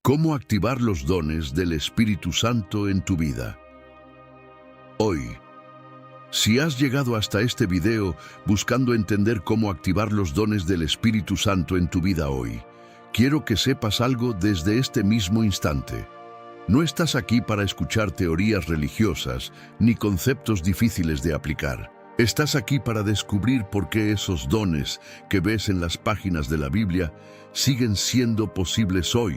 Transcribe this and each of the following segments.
¿Cómo activar los dones del Espíritu Santo en tu vida? Hoy, si has llegado hasta este video buscando entender cómo activar los dones del Espíritu Santo en tu vida hoy, quiero que sepas algo desde este mismo instante. No estás aquí para escuchar teorías religiosas ni conceptos difíciles de aplicar. Estás aquí para descubrir por qué esos dones que ves en las páginas de la Biblia siguen siendo posibles hoy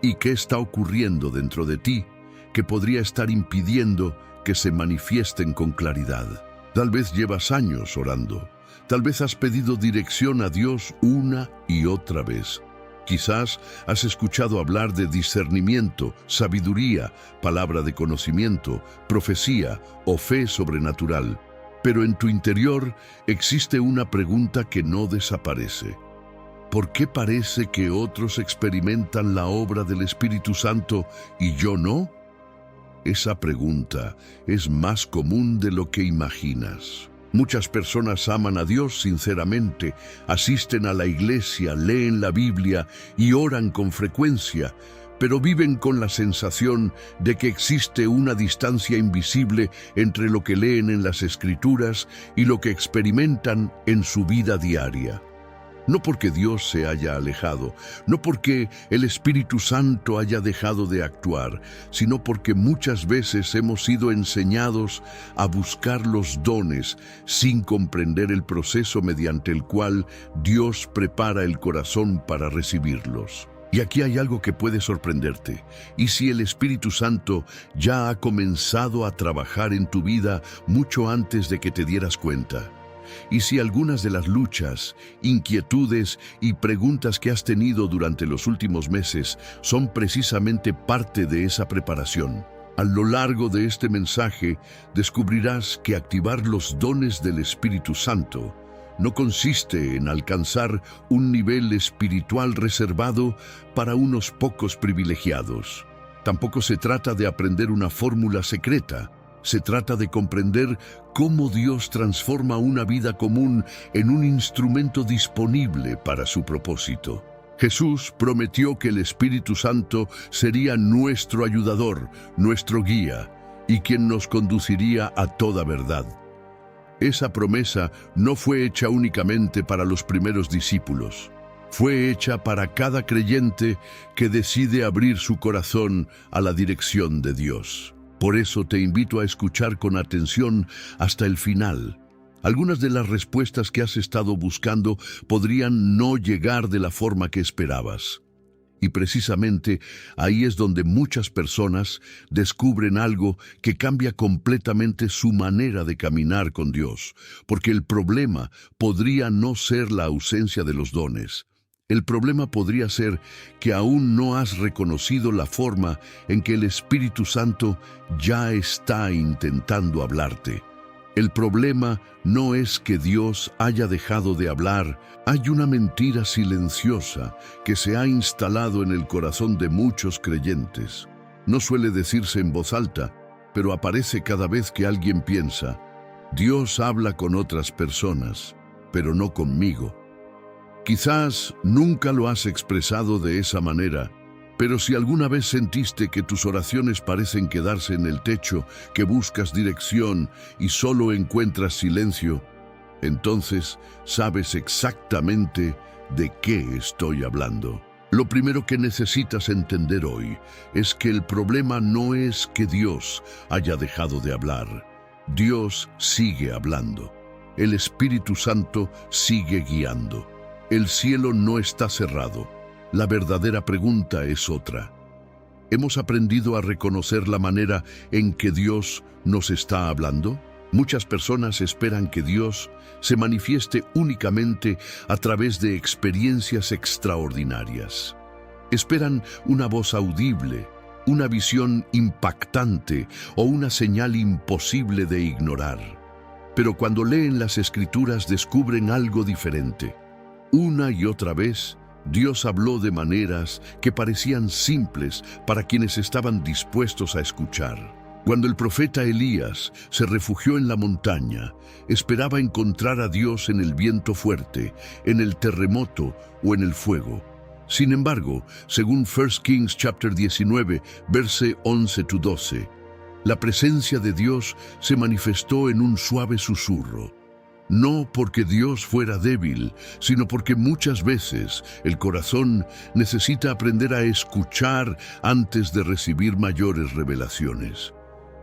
y qué está ocurriendo dentro de ti que podría estar impidiendo que se manifiesten con claridad. Tal vez llevas años orando, tal vez has pedido dirección a Dios una y otra vez. Quizás has escuchado hablar de discernimiento, sabiduría, palabra de conocimiento, profecía o fe sobrenatural. Pero en tu interior existe una pregunta que no desaparece. ¿Por qué parece que otros experimentan la obra del Espíritu Santo y yo no? Esa pregunta es más común de lo que imaginas. Muchas personas aman a Dios sinceramente, asisten a la iglesia, leen la Biblia y oran con frecuencia, pero viven con la sensación de que existe una distancia invisible entre lo que leen en las Escrituras y lo que experimentan en su vida diaria. No porque Dios se haya alejado, no porque el Espíritu Santo haya dejado de actuar, sino porque muchas veces hemos sido enseñados a buscar los dones sin comprender el proceso mediante el cual Dios prepara el corazón para recibirlos. Y aquí hay algo que puede sorprenderte. ¿Y si el Espíritu Santo ya ha comenzado a trabajar en tu vida mucho antes de que te dieras cuenta? ¿Y si algunas de las luchas, inquietudes y preguntas que has tenido durante los últimos meses son precisamente parte de esa preparación? A lo largo de este mensaje descubrirás que activar los dones del Espíritu Santo no consiste en alcanzar un nivel espiritual reservado para unos pocos privilegiados. Tampoco se trata de aprender una fórmula secreta. Se trata de comprender cómo Dios transforma una vida común en un instrumento disponible para su propósito. Jesús prometió que el Espíritu Santo sería nuestro ayudador, nuestro guía, y quien nos conduciría a toda verdad. Esa promesa no fue hecha únicamente para los primeros discípulos. Fue hecha para cada creyente que decide abrir su corazón a la dirección de Dios. Por eso te invito a escuchar con atención hasta el final. Algunas de las respuestas que has estado buscando podrían no llegar de la forma que esperabas. Y precisamente ahí es donde muchas personas descubren algo que cambia completamente su manera de caminar con Dios, porque el problema podría no ser la ausencia de los dones. El problema podría ser que aún no has reconocido la forma en que el Espíritu Santo ya está intentando hablarte. El problema no es que Dios haya dejado de hablar. Hay una mentira silenciosa que se ha instalado en el corazón de muchos creyentes. No suele decirse en voz alta, pero aparece cada vez que alguien piensa: Dios habla con otras personas, pero no conmigo. Quizás nunca lo has expresado de esa manera, pero si alguna vez sentiste que tus oraciones parecen quedarse en el techo, que buscas dirección y solo encuentras silencio, entonces sabes exactamente de qué estoy hablando. Lo primero que necesitas entender hoy es que el problema no es que Dios haya dejado de hablar. Dios sigue hablando. El Espíritu Santo sigue guiando. El cielo no está cerrado. La verdadera pregunta es otra. ¿Hemos aprendido a reconocer la manera en que Dios nos está hablando? Muchas personas esperan que Dios se manifieste únicamente a través de experiencias extraordinarias. Esperan una voz audible, una visión impactante o una señal imposible de ignorar. Pero cuando leen las Escrituras descubren algo diferente. Una y otra vez, Dios habló de maneras que parecían simples para quienes estaban dispuestos a escuchar. Cuando el profeta Elías se refugió en la montaña, esperaba encontrar a Dios en el viento fuerte, en el terremoto o en el fuego. Sin embargo, según 1 Kings chapter 19, verse 11-12, la presencia de Dios se manifestó en un suave susurro. No porque Dios fuera débil, sino porque muchas veces el corazón necesita aprender a escuchar antes de recibir mayores revelaciones.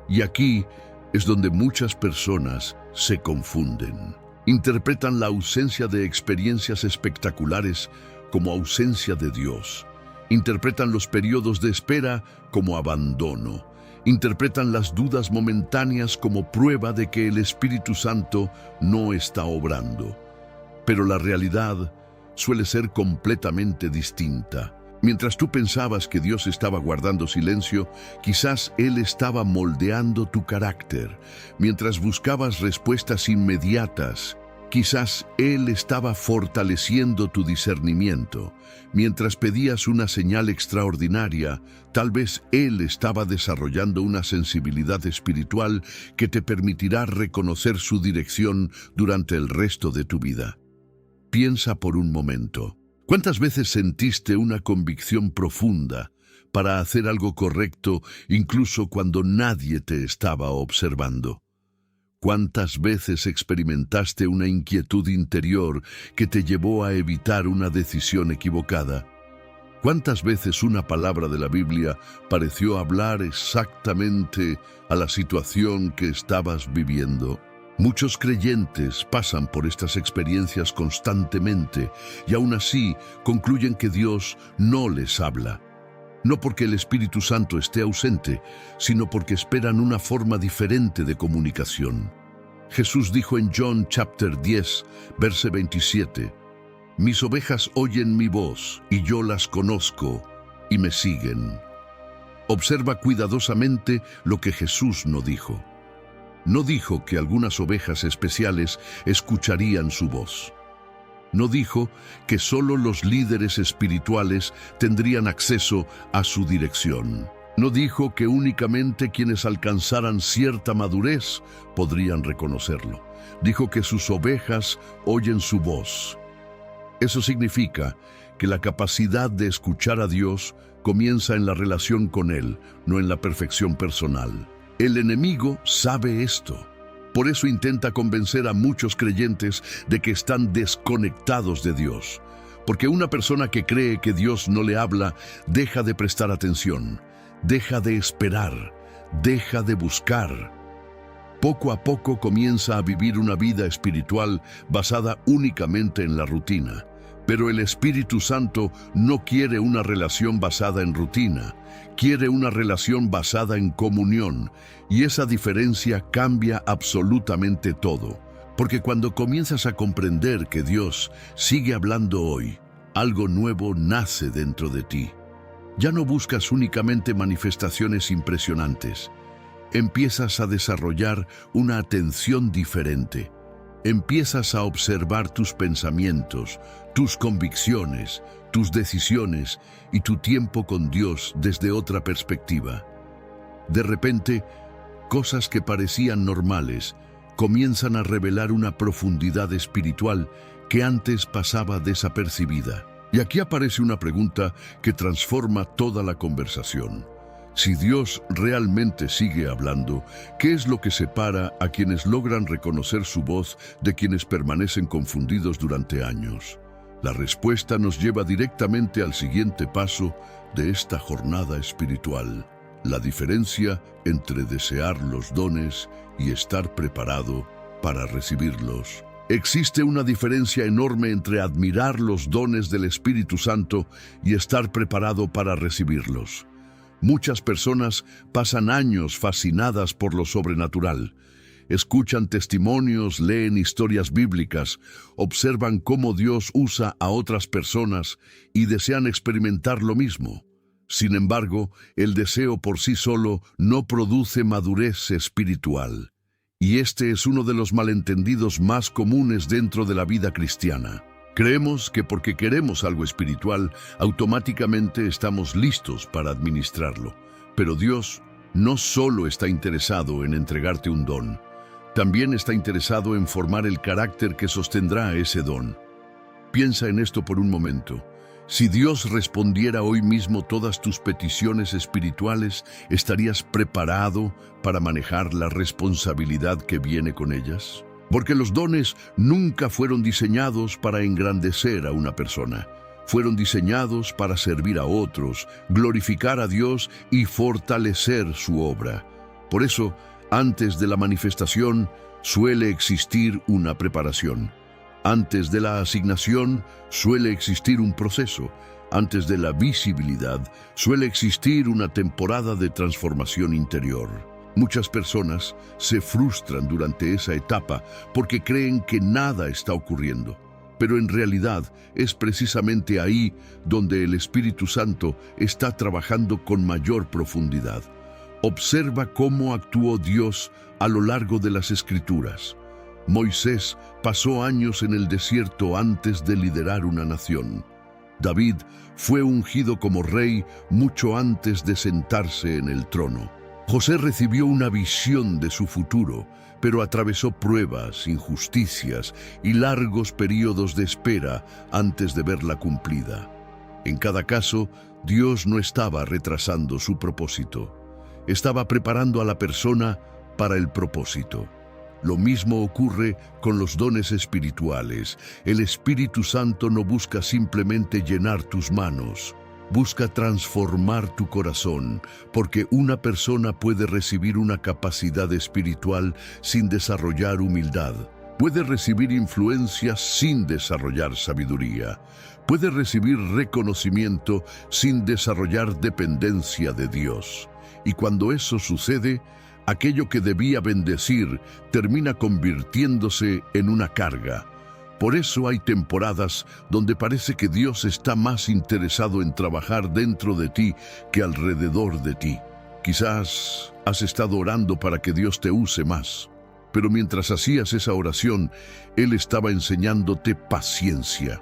Y aquí es donde muchas personas se confunden. Interpretan la ausencia de experiencias espectaculares como ausencia de Dios. Interpretan los periodos de espera como abandono. Interpretan las dudas momentáneas como prueba de que el Espíritu Santo no está obrando. Pero la realidad suele ser completamente distinta. Mientras tú pensabas que Dios estaba guardando silencio, quizás Él estaba moldeando tu carácter. Mientras buscabas respuestas inmediatas, quizás Él estaba fortaleciendo tu discernimiento. Mientras pedías una señal extraordinaria, tal vez Él estaba desarrollando una sensibilidad espiritual que te permitirá reconocer su dirección durante el resto de tu vida. Piensa por un momento. ¿Cuántas veces sentiste una convicción profunda para hacer algo correcto incluso cuando nadie te estaba observando? ¿Cuántas veces experimentaste una inquietud interior que te llevó a evitar una decisión equivocada? ¿Cuántas veces una palabra de la Biblia pareció hablar exactamente a la situación que estabas viviendo? Muchos creyentes pasan por estas experiencias constantemente y aún así concluyen que Dios no les habla. No porque el Espíritu Santo esté ausente, sino porque esperan una forma diferente de comunicación. Jesús dijo en John chapter 10, verse 27, «Mis ovejas oyen mi voz, y yo las conozco, y me siguen». Observa cuidadosamente lo que Jesús no dijo. No dijo que algunas ovejas especiales escucharían su voz. No dijo que solo los líderes espirituales tendrían acceso a su dirección. No dijo que únicamente quienes alcanzaran cierta madurez podrían reconocerlo. Dijo que sus ovejas oyen su voz. Eso significa que la capacidad de escuchar a Dios comienza en la relación con Él, no en la perfección personal. El enemigo sabe esto. Por eso intenta convencer a muchos creyentes de que están desconectados de Dios. Porque una persona que cree que Dios no le habla, deja de prestar atención, deja de esperar, deja de buscar. Poco a poco comienza a vivir una vida espiritual basada únicamente en la rutina. Pero el Espíritu Santo no quiere una relación basada en rutina, quiere una relación basada en comunión, y esa diferencia cambia absolutamente todo. Porque cuando comienzas a comprender que Dios sigue hablando hoy, algo nuevo nace dentro de ti. Ya no buscas únicamente manifestaciones impresionantes, empiezas a desarrollar una atención diferente. Empiezas a observar tus pensamientos, tus convicciones, tus decisiones y tu tiempo con Dios desde otra perspectiva. De repente, cosas que parecían normales comienzan a revelar una profundidad espiritual que antes pasaba desapercibida. Y aquí aparece una pregunta que transforma toda la conversación. Si Dios realmente sigue hablando, ¿qué es lo que separa a quienes logran reconocer su voz de quienes permanecen confundidos durante años? La respuesta nos lleva directamente al siguiente paso de esta jornada espiritual: la diferencia entre desear los dones y estar preparado para recibirlos. Existe una diferencia enorme entre admirar los dones del Espíritu Santo y estar preparado para recibirlos. Muchas personas pasan años fascinadas por lo sobrenatural. Escuchan testimonios, leen historias bíblicas, observan cómo Dios usa a otras personas y desean experimentar lo mismo. Sin embargo, el deseo por sí solo no produce madurez espiritual. Y este es uno de los malentendidos más comunes dentro de la vida cristiana. Creemos que porque queremos algo espiritual, automáticamente estamos listos para administrarlo. Pero Dios no solo está interesado en entregarte un don, también está interesado en formar el carácter que sostendrá ese don. Piensa en esto por un momento. Si Dios respondiera hoy mismo todas tus peticiones espirituales, ¿estarías preparado para manejar la responsabilidad que viene con ellas? Porque los dones nunca fueron diseñados para engrandecer a una persona. Fueron diseñados para servir a otros, glorificar a Dios y fortalecer su obra. Por eso, antes de la manifestación, suele existir una preparación. Antes de la asignación, suele existir un proceso. Antes de la visibilidad, suele existir una temporada de transformación interior. Muchas personas se frustran durante esa etapa porque creen que nada está ocurriendo. Pero en realidad es precisamente ahí donde el Espíritu Santo está trabajando con mayor profundidad. Observa cómo actuó Dios a lo largo de las Escrituras. Moisés pasó años en el desierto antes de liderar una nación. David fue ungido como rey mucho antes de sentarse en el trono. José recibió una visión de su futuro, pero atravesó pruebas, injusticias y largos periodos de espera antes de verla cumplida. En cada caso, Dios no estaba retrasando su propósito. Estaba preparando a la persona para el propósito. Lo mismo ocurre con los dones espirituales. El Espíritu Santo no busca simplemente llenar tus manos. Busca transformar tu corazón, porque una persona puede recibir una capacidad espiritual sin desarrollar humildad. Puede recibir influencia sin desarrollar sabiduría. Puede recibir reconocimiento sin desarrollar dependencia de Dios. Y cuando eso sucede, aquello que debía bendecir termina convirtiéndose en una carga. Por eso hay temporadas donde parece que Dios está más interesado en trabajar dentro de ti que alrededor de ti. Quizás has estado orando para que Dios te use más, pero mientras hacías esa oración, Él estaba enseñándote paciencia,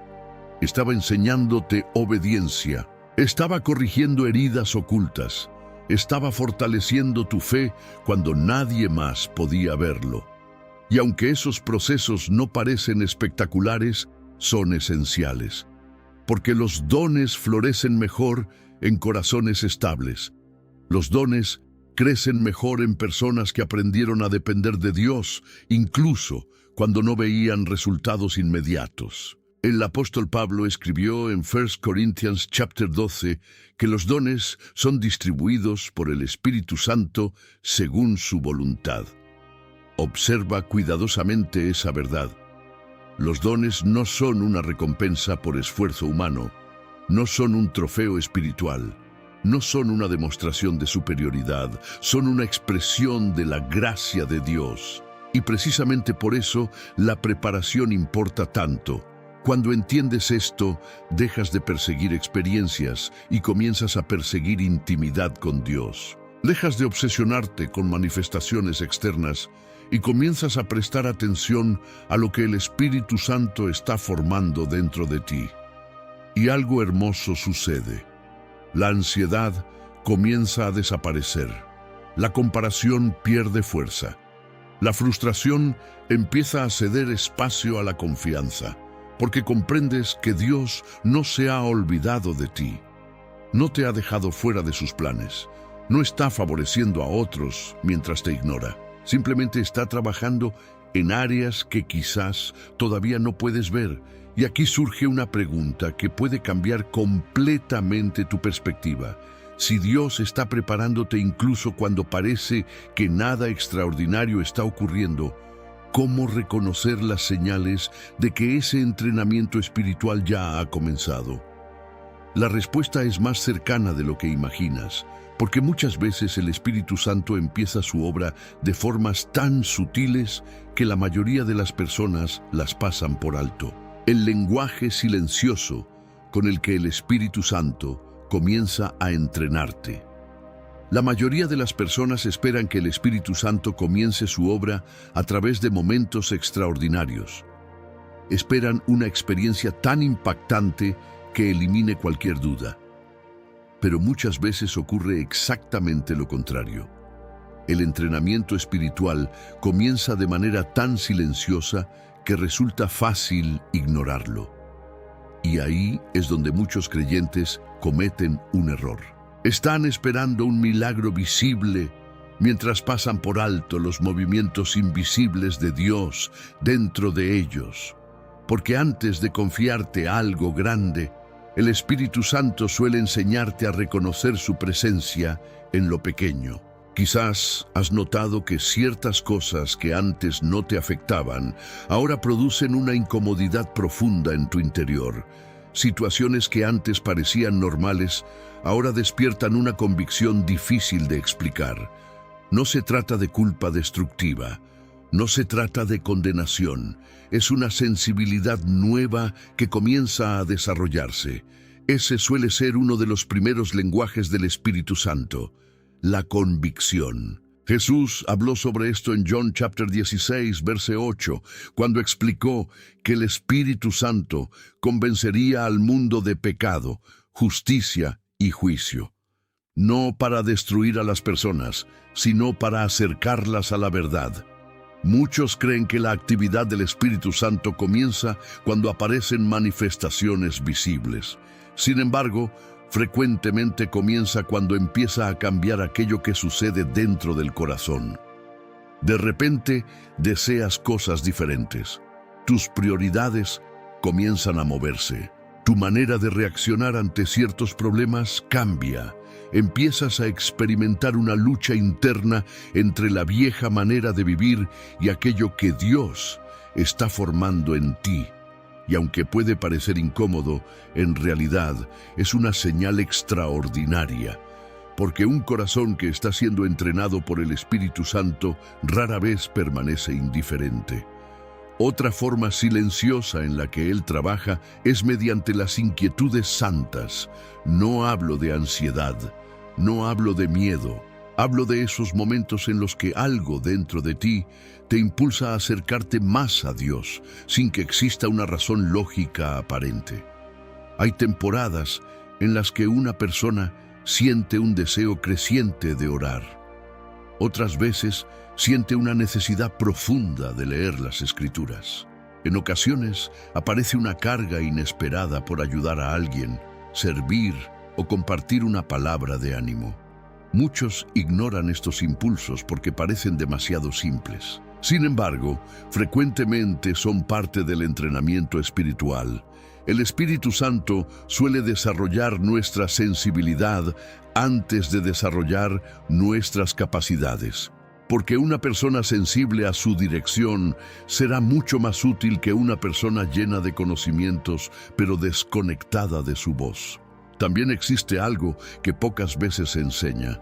estaba enseñándote obediencia, estaba corrigiendo heridas ocultas, estaba fortaleciendo tu fe cuando nadie más podía verlo. Y aunque esos procesos no parecen espectaculares, son esenciales, porque los dones florecen mejor en corazones estables. Los dones crecen mejor en personas que aprendieron a depender de Dios, incluso cuando no veían resultados inmediatos. El apóstol Pablo escribió en 1 Corinthians chapter 12 que los dones son distribuidos por el Espíritu Santo según su voluntad. Observa cuidadosamente esa verdad. Los dones no son una recompensa por esfuerzo humano, no son un trofeo espiritual, no son una demostración de superioridad, son una expresión de la gracia de Dios. Y precisamente por eso la preparación importa tanto. Cuando entiendes esto, dejas de perseguir experiencias y comienzas a perseguir intimidad con Dios. Dejas de obsesionarte con manifestaciones externas y comienzas a prestar atención a lo que el Espíritu Santo está formando dentro de ti. Y algo hermoso sucede. La ansiedad comienza a desaparecer. La comparación pierde fuerza. La frustración empieza a ceder espacio a la confianza, porque comprendes que Dios no se ha olvidado de ti. No te ha dejado fuera de sus planes. No está favoreciendo a otros mientras te ignora. Simplemente está trabajando en áreas que quizás todavía no puedes ver. Y aquí surge una pregunta que puede cambiar completamente tu perspectiva. Si Dios está preparándote incluso cuando parece que nada extraordinario está ocurriendo, ¿cómo reconocer las señales de que ese entrenamiento espiritual ya ha comenzado? La respuesta es más cercana de lo que imaginas, porque muchas veces el Espíritu Santo empieza su obra de formas tan sutiles que la mayoría de las personas las pasan por alto. El lenguaje silencioso con el que el Espíritu Santo comienza a entrenarte. La mayoría de las personas esperan que el Espíritu Santo comience su obra a través de momentos extraordinarios. Esperan una experiencia tan impactante que elimine cualquier duda. Pero muchas veces ocurre exactamente lo contrario. El entrenamiento espiritual comienza de manera tan silenciosa que resulta fácil ignorarlo. Y ahí es donde muchos creyentes cometen un error. Están esperando un milagro visible mientras pasan por alto los movimientos invisibles de Dios dentro de ellos. Porque antes de confiarte algo grande, el Espíritu Santo suele enseñarte a reconocer su presencia en lo pequeño. Quizás has notado que ciertas cosas que antes no te afectaban, ahora producen una incomodidad profunda en tu interior. Situaciones que antes parecían normales, ahora despiertan una convicción difícil de explicar. No se trata de culpa destructiva, no se trata de condenación, es una sensibilidad nueva que comienza a desarrollarse. Ese suele ser uno de los primeros lenguajes del Espíritu Santo, la convicción. Jesús habló sobre esto en John chapter 16, verso 8, cuando explicó que el Espíritu Santo convencería al mundo de pecado, justicia y juicio. No para destruir a las personas, sino para acercarlas a la verdad. Muchos creen que la actividad del Espíritu Santo comienza cuando aparecen manifestaciones visibles. Sin embargo, frecuentemente comienza cuando empieza a cambiar aquello que sucede dentro del corazón. De repente, deseas cosas diferentes. Tus prioridades comienzan a moverse. Tu manera de reaccionar ante ciertos problemas cambia. Empiezas a experimentar una lucha interna entre la vieja manera de vivir y aquello que Dios está formando en ti. Y aunque puede parecer incómodo, en realidad es una señal extraordinaria, porque un corazón que está siendo entrenado por el Espíritu Santo rara vez permanece indiferente. Otra forma silenciosa en la que Él trabaja es mediante las inquietudes santas. No hablo de ansiedad, no hablo de miedo, hablo de esos momentos en los que algo dentro de ti te impulsa a acercarte más a Dios, sin que exista una razón lógica aparente. Hay temporadas en las que una persona siente un deseo creciente de orar. Otras veces siente una necesidad profunda de leer las Escrituras. En ocasiones aparece una carga inesperada por ayudar a alguien, servir o compartir una palabra de ánimo. Muchos ignoran estos impulsos porque parecen demasiado simples. Sin embargo, frecuentemente son parte del entrenamiento espiritual. El Espíritu Santo suele desarrollar nuestra sensibilidad antes de desarrollar nuestras capacidades, porque una persona sensible a su dirección será mucho más útil que una persona llena de conocimientos, pero desconectada de su voz. También existe algo que pocas veces se enseña.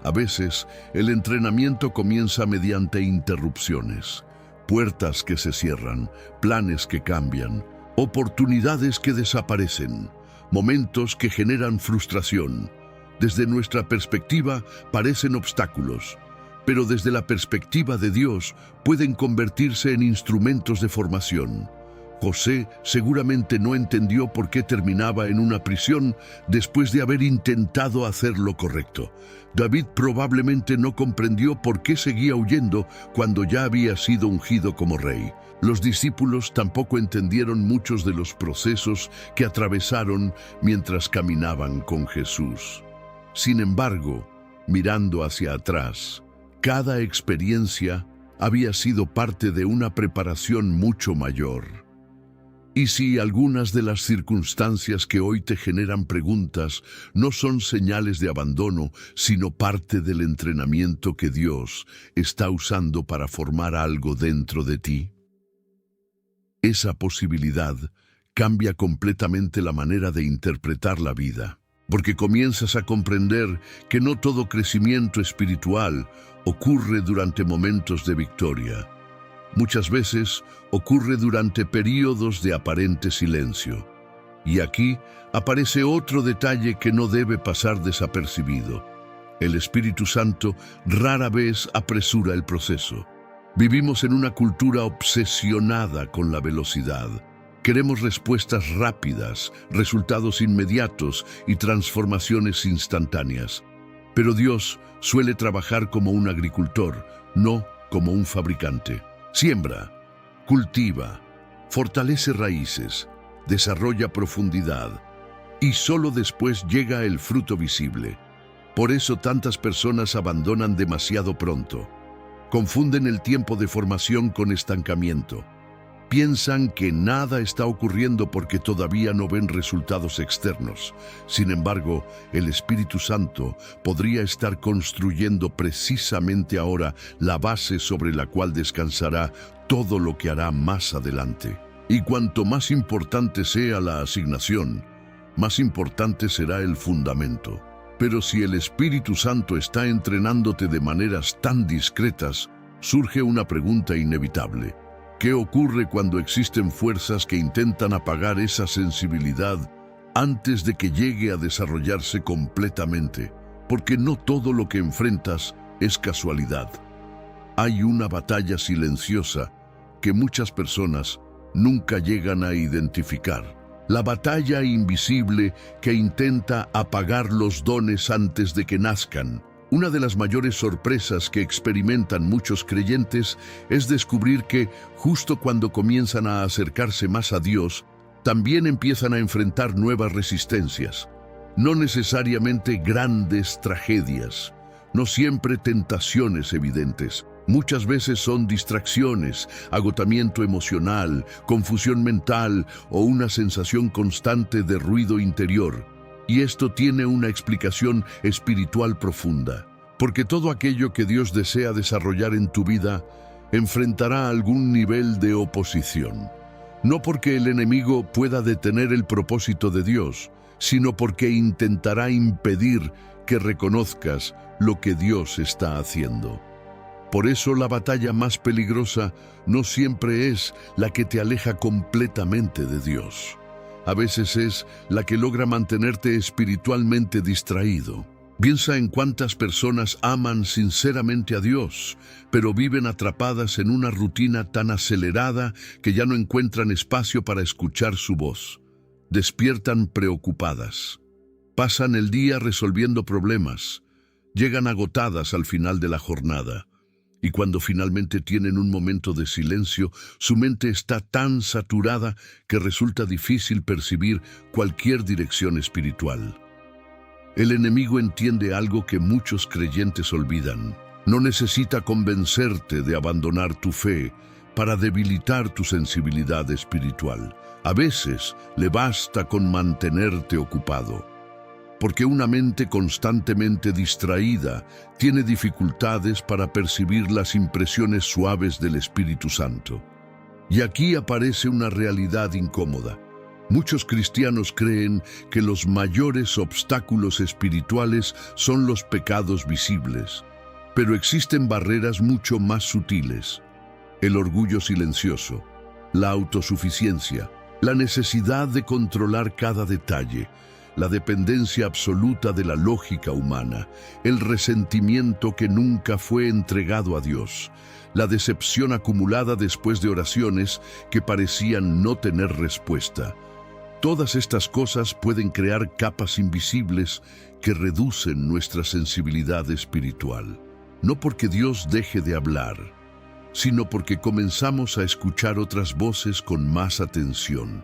A veces, el entrenamiento comienza mediante interrupciones, puertas que se cierran, planes que cambian, oportunidades que desaparecen, momentos que generan frustración. Desde nuestra perspectiva parecen obstáculos, pero desde la perspectiva de Dios pueden convertirse en instrumentos de formación. José seguramente no entendió por qué terminaba en una prisión después de haber intentado hacer lo correcto. David probablemente no comprendió por qué seguía huyendo cuando ya había sido ungido como rey. Los discípulos tampoco entendieron muchos de los procesos que atravesaron mientras caminaban con Jesús. Sin embargo, mirando hacia atrás, cada experiencia había sido parte de una preparación mucho mayor. Y si algunas de las circunstancias que hoy te generan preguntas no son señales de abandono, sino parte del entrenamiento que Dios está usando para formar algo dentro de ti, esa posibilidad cambia completamente la manera de interpretar la vida, porque comienzas a comprender que no todo crecimiento espiritual ocurre durante momentos de victoria. Muchas veces ocurre durante períodos de aparente silencio. Y aquí aparece otro detalle que no debe pasar desapercibido. El Espíritu Santo rara vez apresura el proceso. Vivimos en una cultura obsesionada con la velocidad. Queremos respuestas rápidas, resultados inmediatos y transformaciones instantáneas. Pero Dios suele trabajar como un agricultor, no como un fabricante. Siembra, cultiva, fortalece raíces, desarrolla profundidad y solo después llega el fruto visible. Por eso tantas personas abandonan demasiado pronto. Confunden el tiempo de formación con estancamiento. Piensan que nada está ocurriendo porque todavía no ven resultados externos. Sin embargo, el Espíritu Santo podría estar construyendo precisamente ahora la base sobre la cual descansará todo lo que hará más adelante. Y cuanto más importante sea la asignación, más importante será el fundamento. Pero si el Espíritu Santo está entrenándote de maneras tan discretas, surge una pregunta inevitable. ¿Qué ocurre cuando existen fuerzas que intentan apagar esa sensibilidad antes de que llegue a desarrollarse completamente? Porque no todo lo que enfrentas es casualidad. Hay una batalla silenciosa que muchas personas nunca llegan a identificar. La batalla invisible que intenta apagar los dones antes de que nazcan. Una de las mayores sorpresas que experimentan muchos creyentes es descubrir que, justo cuando comienzan a acercarse más a Dios, también empiezan a enfrentar nuevas resistencias. No necesariamente grandes tragedias, no siempre tentaciones evidentes. Muchas veces son distracciones, agotamiento emocional, confusión mental o una sensación constante de ruido interior. Y esto tiene una explicación espiritual profunda, porque todo aquello que Dios desea desarrollar en tu vida enfrentará algún nivel de oposición. No porque el enemigo pueda detener el propósito de Dios, sino porque intentará impedir que reconozcas lo que Dios está haciendo. Por eso la batalla más peligrosa no siempre es la que te aleja completamente de Dios. A veces es la que logra mantenerte espiritualmente distraído. Piensa en cuántas personas aman sinceramente a Dios, pero viven atrapadas en una rutina tan acelerada que ya no encuentran espacio para escuchar su voz. Despiertan preocupadas. Pasan el día resolviendo problemas. Llegan agotadas al final de la jornada. Y cuando finalmente tienen un momento de silencio, su mente está tan saturada que resulta difícil percibir cualquier dirección espiritual. El enemigo entiende algo que muchos creyentes olvidan. No necesita convencerte de abandonar tu fe para debilitar tu sensibilidad espiritual. A veces le basta con mantenerte ocupado. Porque una mente constantemente distraída tiene dificultades para percibir las impresiones suaves del Espíritu Santo. Y aquí aparece una realidad incómoda. Muchos cristianos creen que los mayores obstáculos espirituales son los pecados visibles, pero existen barreras mucho más sutiles. El orgullo silencioso, la autosuficiencia, la necesidad de controlar cada detalle, la dependencia absoluta de la lógica humana, el resentimiento que nunca fue entregado a Dios, la decepción acumulada después de oraciones que parecían no tener respuesta. Todas estas cosas pueden crear capas invisibles que reducen nuestra sensibilidad espiritual. No porque Dios deje de hablar, sino porque comenzamos a escuchar otras voces con más atención.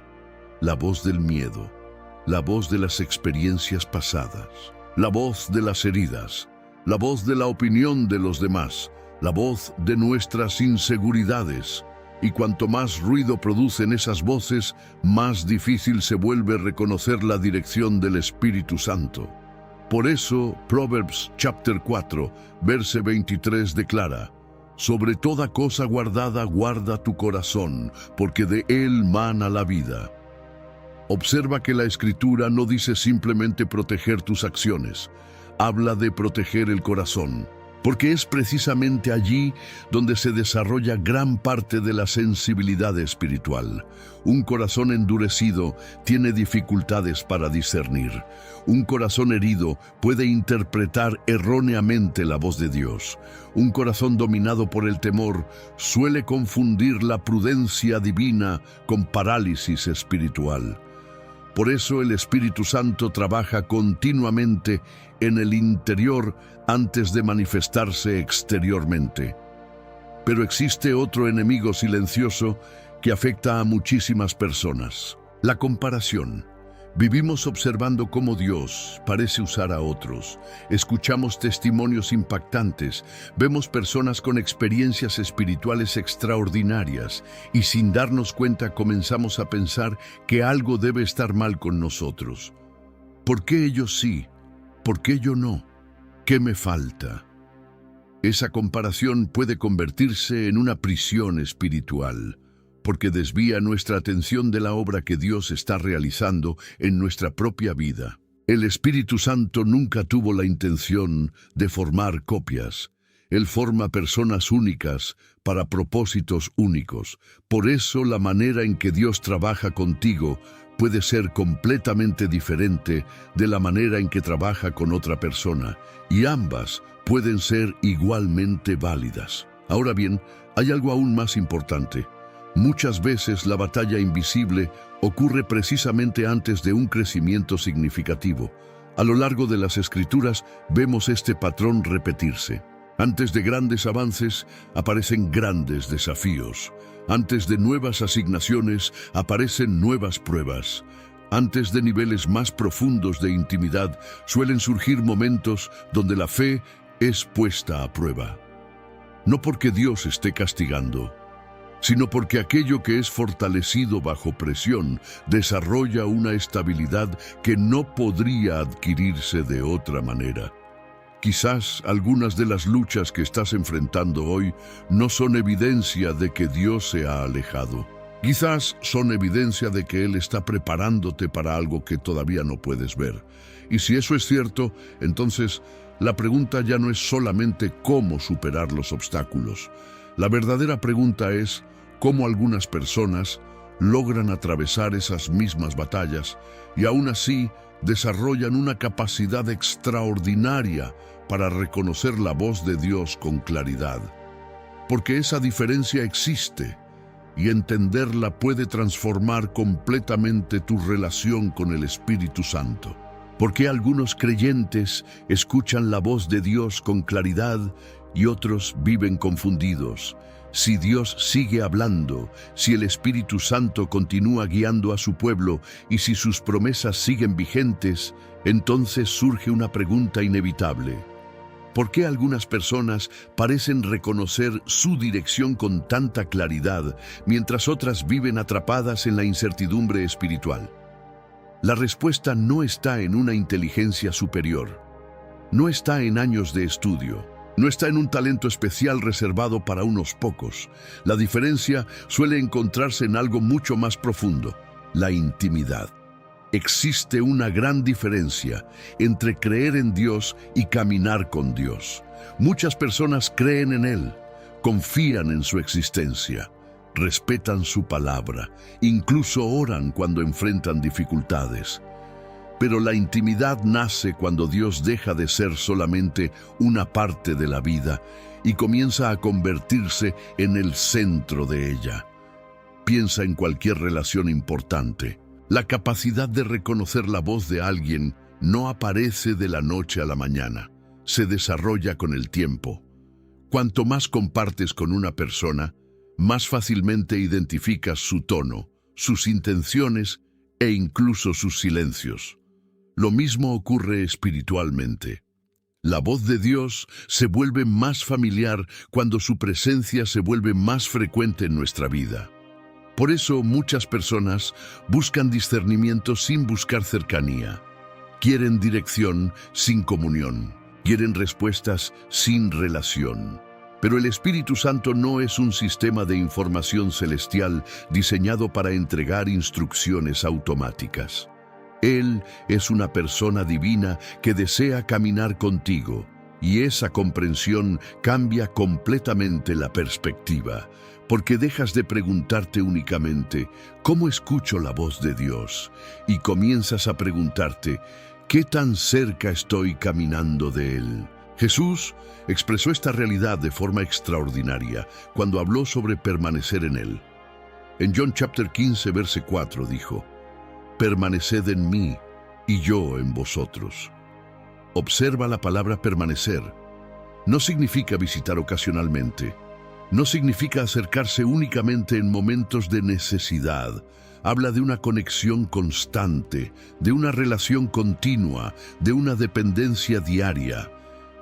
La voz del miedo, la voz de las experiencias pasadas, la voz de las heridas, la voz de la opinión de los demás, la voz de nuestras inseguridades. Y cuanto más ruido producen esas voces, más difícil se vuelve reconocer la dirección del Espíritu Santo. Por eso, Proverbs chapter 4, verse 23 declara: sobre toda cosa guardada, guarda tu corazón, porque de él mana la vida. Observa que la Escritura no dice simplemente proteger tus acciones, habla de proteger el corazón, porque es precisamente allí donde se desarrolla gran parte de la sensibilidad espiritual. Un corazón endurecido tiene dificultades para discernir. Un corazón herido puede interpretar erróneamente la voz de Dios. Un corazón dominado por el temor suele confundir la prudencia divina con parálisis espiritual. Por eso el Espíritu Santo trabaja continuamente en el interior antes de manifestarse exteriormente. Pero existe otro enemigo silencioso que afecta a muchísimas personas: La comparación. Vivimos observando cómo Dios parece usar a otros. Escuchamos testimonios impactantes, vemos personas con experiencias espirituales extraordinarias y sin darnos cuenta comenzamos a pensar que algo debe estar mal con nosotros. ¿Por qué ellos sí? ¿Por qué yo no? ¿Qué me falta? Esa comparación puede convertirse en una prisión espiritual, porque desvía nuestra atención de la obra que Dios está realizando en nuestra propia vida. El Espíritu Santo nunca tuvo la intención de formar copias. Él forma personas únicas para propósitos únicos. Por eso la manera en que Dios trabaja contigo puede ser completamente diferente de la manera en que trabaja con otra persona, y ambas pueden ser igualmente válidas. Ahora bien, hay algo aún más importante. Muchas veces la batalla invisible ocurre precisamente antes de un crecimiento significativo. A lo largo de las Escrituras vemos este patrón repetirse. Antes de grandes avances aparecen grandes desafíos. Antes de nuevas asignaciones aparecen nuevas pruebas. Antes de niveles más profundos de intimidad suelen surgir momentos donde la fe es puesta a prueba. No porque Dios esté castigando, sino porque aquello que es fortalecido bajo presión desarrolla una estabilidad que no podría adquirirse de otra manera. Quizás algunas de las luchas que estás enfrentando hoy no son evidencia de que Dios se ha alejado. Quizás son evidencia de que Él está preparándote para algo que todavía no puedes ver. Y si eso es cierto, entonces la pregunta ya no es solamente cómo superar los obstáculos. La verdadera pregunta es cómo algunas personas logran atravesar esas mismas batallas y aún así desarrollan una capacidad extraordinaria para reconocer la voz de Dios con claridad. Porque esa diferencia existe y entenderla puede transformar completamente tu relación con el Espíritu Santo. Porque algunos creyentes escuchan la voz de Dios con claridad y otros viven confundidos. Si Dios sigue hablando, si el Espíritu Santo continúa guiando a su pueblo y si sus promesas siguen vigentes, entonces surge una pregunta inevitable. ¿Por qué algunas personas parecen reconocer su dirección con tanta claridad, mientras otras viven atrapadas en la incertidumbre espiritual? La respuesta no está en una inteligencia superior, no está en años de estudio, no está en un talento especial reservado para unos pocos. La diferencia suele encontrarse en algo mucho más profundo: la intimidad. Existe una gran diferencia entre creer en Dios y caminar con Dios. Muchas personas creen en Él, confían en su existencia, respetan su palabra, incluso oran cuando enfrentan dificultades. Pero la intimidad nace cuando Dios deja de ser solamente una parte de la vida y comienza a convertirse en el centro de ella. Piensa en cualquier relación importante. La capacidad de reconocer la voz de alguien no aparece de la noche a la mañana, se desarrolla con el tiempo. Cuanto más compartes con una persona, más fácilmente identificas su tono, sus intenciones e incluso sus silencios. Lo mismo ocurre espiritualmente. La voz de Dios se vuelve más familiar cuando su presencia se vuelve más frecuente en nuestra vida. Por eso muchas personas buscan discernimiento sin buscar cercanía. Quieren dirección sin comunión. Quieren respuestas sin relación. Pero el Espíritu Santo no es un sistema de información celestial diseñado para entregar instrucciones automáticas. Él es una persona divina que desea caminar contigo, y esa comprensión cambia completamente la perspectiva, porque dejas de preguntarte únicamente ¿cómo escucho la voz de Dios? Y comienzas a preguntarte ¿qué tan cerca estoy caminando de Él? Jesús expresó esta realidad de forma extraordinaria cuando habló sobre permanecer en Él. En John chapter 15, verse 4 dijo: «Permaneced en mí y yo en vosotros». Observa la palabra permanecer. No significa visitar ocasionalmente. No significa acercarse únicamente en momentos de necesidad. Habla de una conexión constante, de una relación continua, de una dependencia diaria.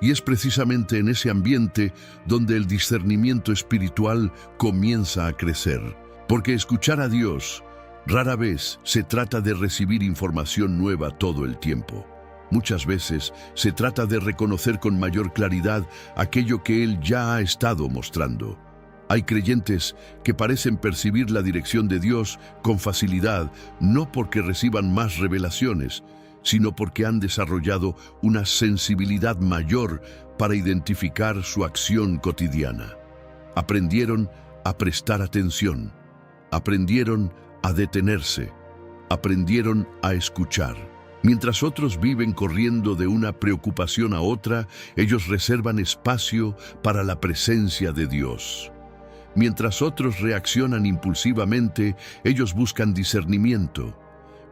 Y es precisamente en ese ambiente donde el discernimiento espiritual comienza a crecer. Porque escuchar a Dios rara vez se trata de recibir información nueva todo el tiempo. Muchas veces se trata de reconocer con mayor claridad aquello que Él ya ha estado mostrando. Hay creyentes que parecen percibir la dirección de Dios con facilidad, no porque reciban más revelaciones, sino porque han desarrollado una sensibilidad mayor para identificar su acción cotidiana. Aprendieron a prestar atención, aprendieron a detenerse, aprendieron a escuchar. Mientras otros viven corriendo de una preocupación a otra, ellos reservan espacio para la presencia de Dios. Mientras otros reaccionan impulsivamente, ellos buscan discernimiento.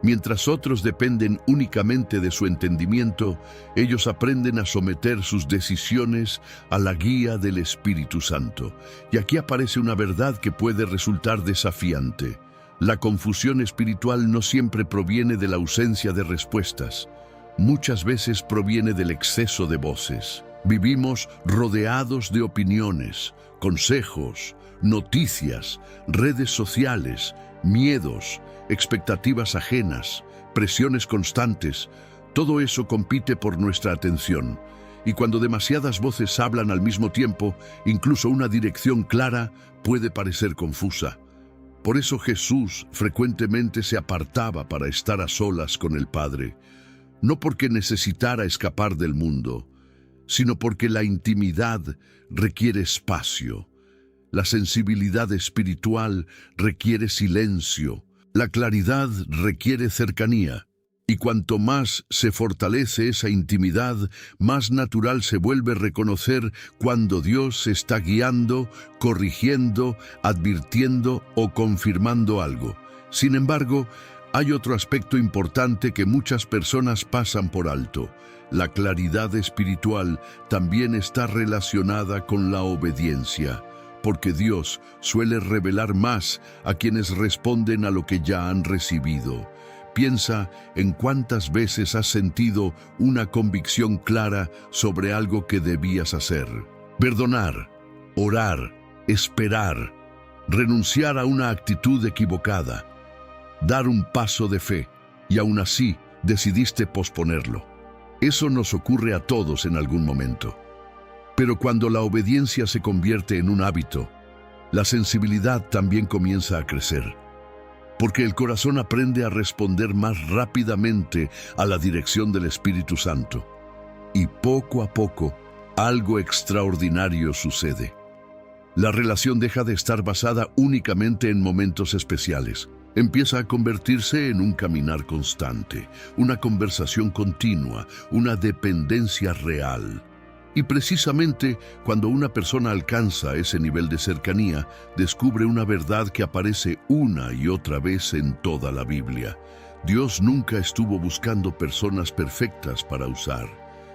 Mientras otros dependen únicamente de su entendimiento, ellos aprenden a someter sus decisiones a la guía del Espíritu Santo. Y aquí aparece una verdad que puede resultar desafiante. La confusión espiritual no siempre proviene de la ausencia de respuestas. Muchas veces proviene del exceso de voces. Vivimos rodeados de opiniones, consejos, noticias, redes sociales, miedos, expectativas ajenas, presiones constantes. Todo eso compite por nuestra atención. Y cuando demasiadas voces hablan al mismo tiempo, incluso una dirección clara puede parecer confusa. Por eso Jesús frecuentemente se apartaba para estar a solas con el Padre, no porque necesitara escapar del mundo, sino porque la intimidad requiere espacio, la sensibilidad espiritual requiere silencio, la claridad requiere cercanía. Y cuanto más se fortalece esa intimidad, más natural se vuelve reconocer cuando Dios está guiando, corrigiendo, advirtiendo o confirmando algo. Sin embargo, hay otro aspecto importante que muchas personas pasan por alto. La claridad espiritual también está relacionada con la obediencia, porque Dios suele revelar más a quienes responden a lo que ya han recibido. Piensa en cuántas veces has sentido una convicción clara sobre algo que debías hacer. Perdonar, orar, esperar, renunciar a una actitud equivocada, dar un paso de fe, y aún así decidiste posponerlo. Eso nos ocurre a todos en algún momento. Pero cuando la obediencia se convierte en un hábito, la sensibilidad también comienza a crecer. Porque el corazón aprende a responder más rápidamente a la dirección del Espíritu Santo. Y poco a poco, algo extraordinario sucede. La relación deja de estar basada únicamente en momentos especiales. Empieza a convertirse en un caminar constante, una conversación continua, una dependencia real. Y precisamente cuando una persona alcanza ese nivel de cercanía, descubre una verdad que aparece una y otra vez en toda la Biblia. Dios nunca estuvo buscando personas perfectas para usar.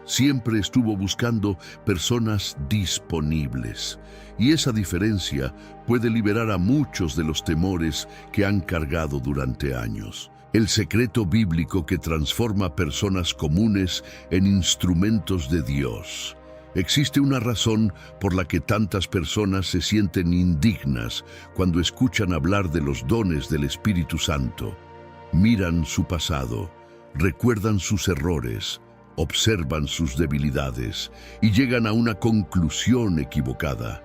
Siempre estuvo buscando personas disponibles. Y esa diferencia puede liberar a muchos de los temores que han cargado durante años. El secreto bíblico que transforma personas comunes en instrumentos de Dios. Existe una razón por la que tantas personas se sienten indignas cuando escuchan hablar de los dones del Espíritu Santo. Miran su pasado, recuerdan sus errores, observan sus debilidades y llegan a una conclusión equivocada.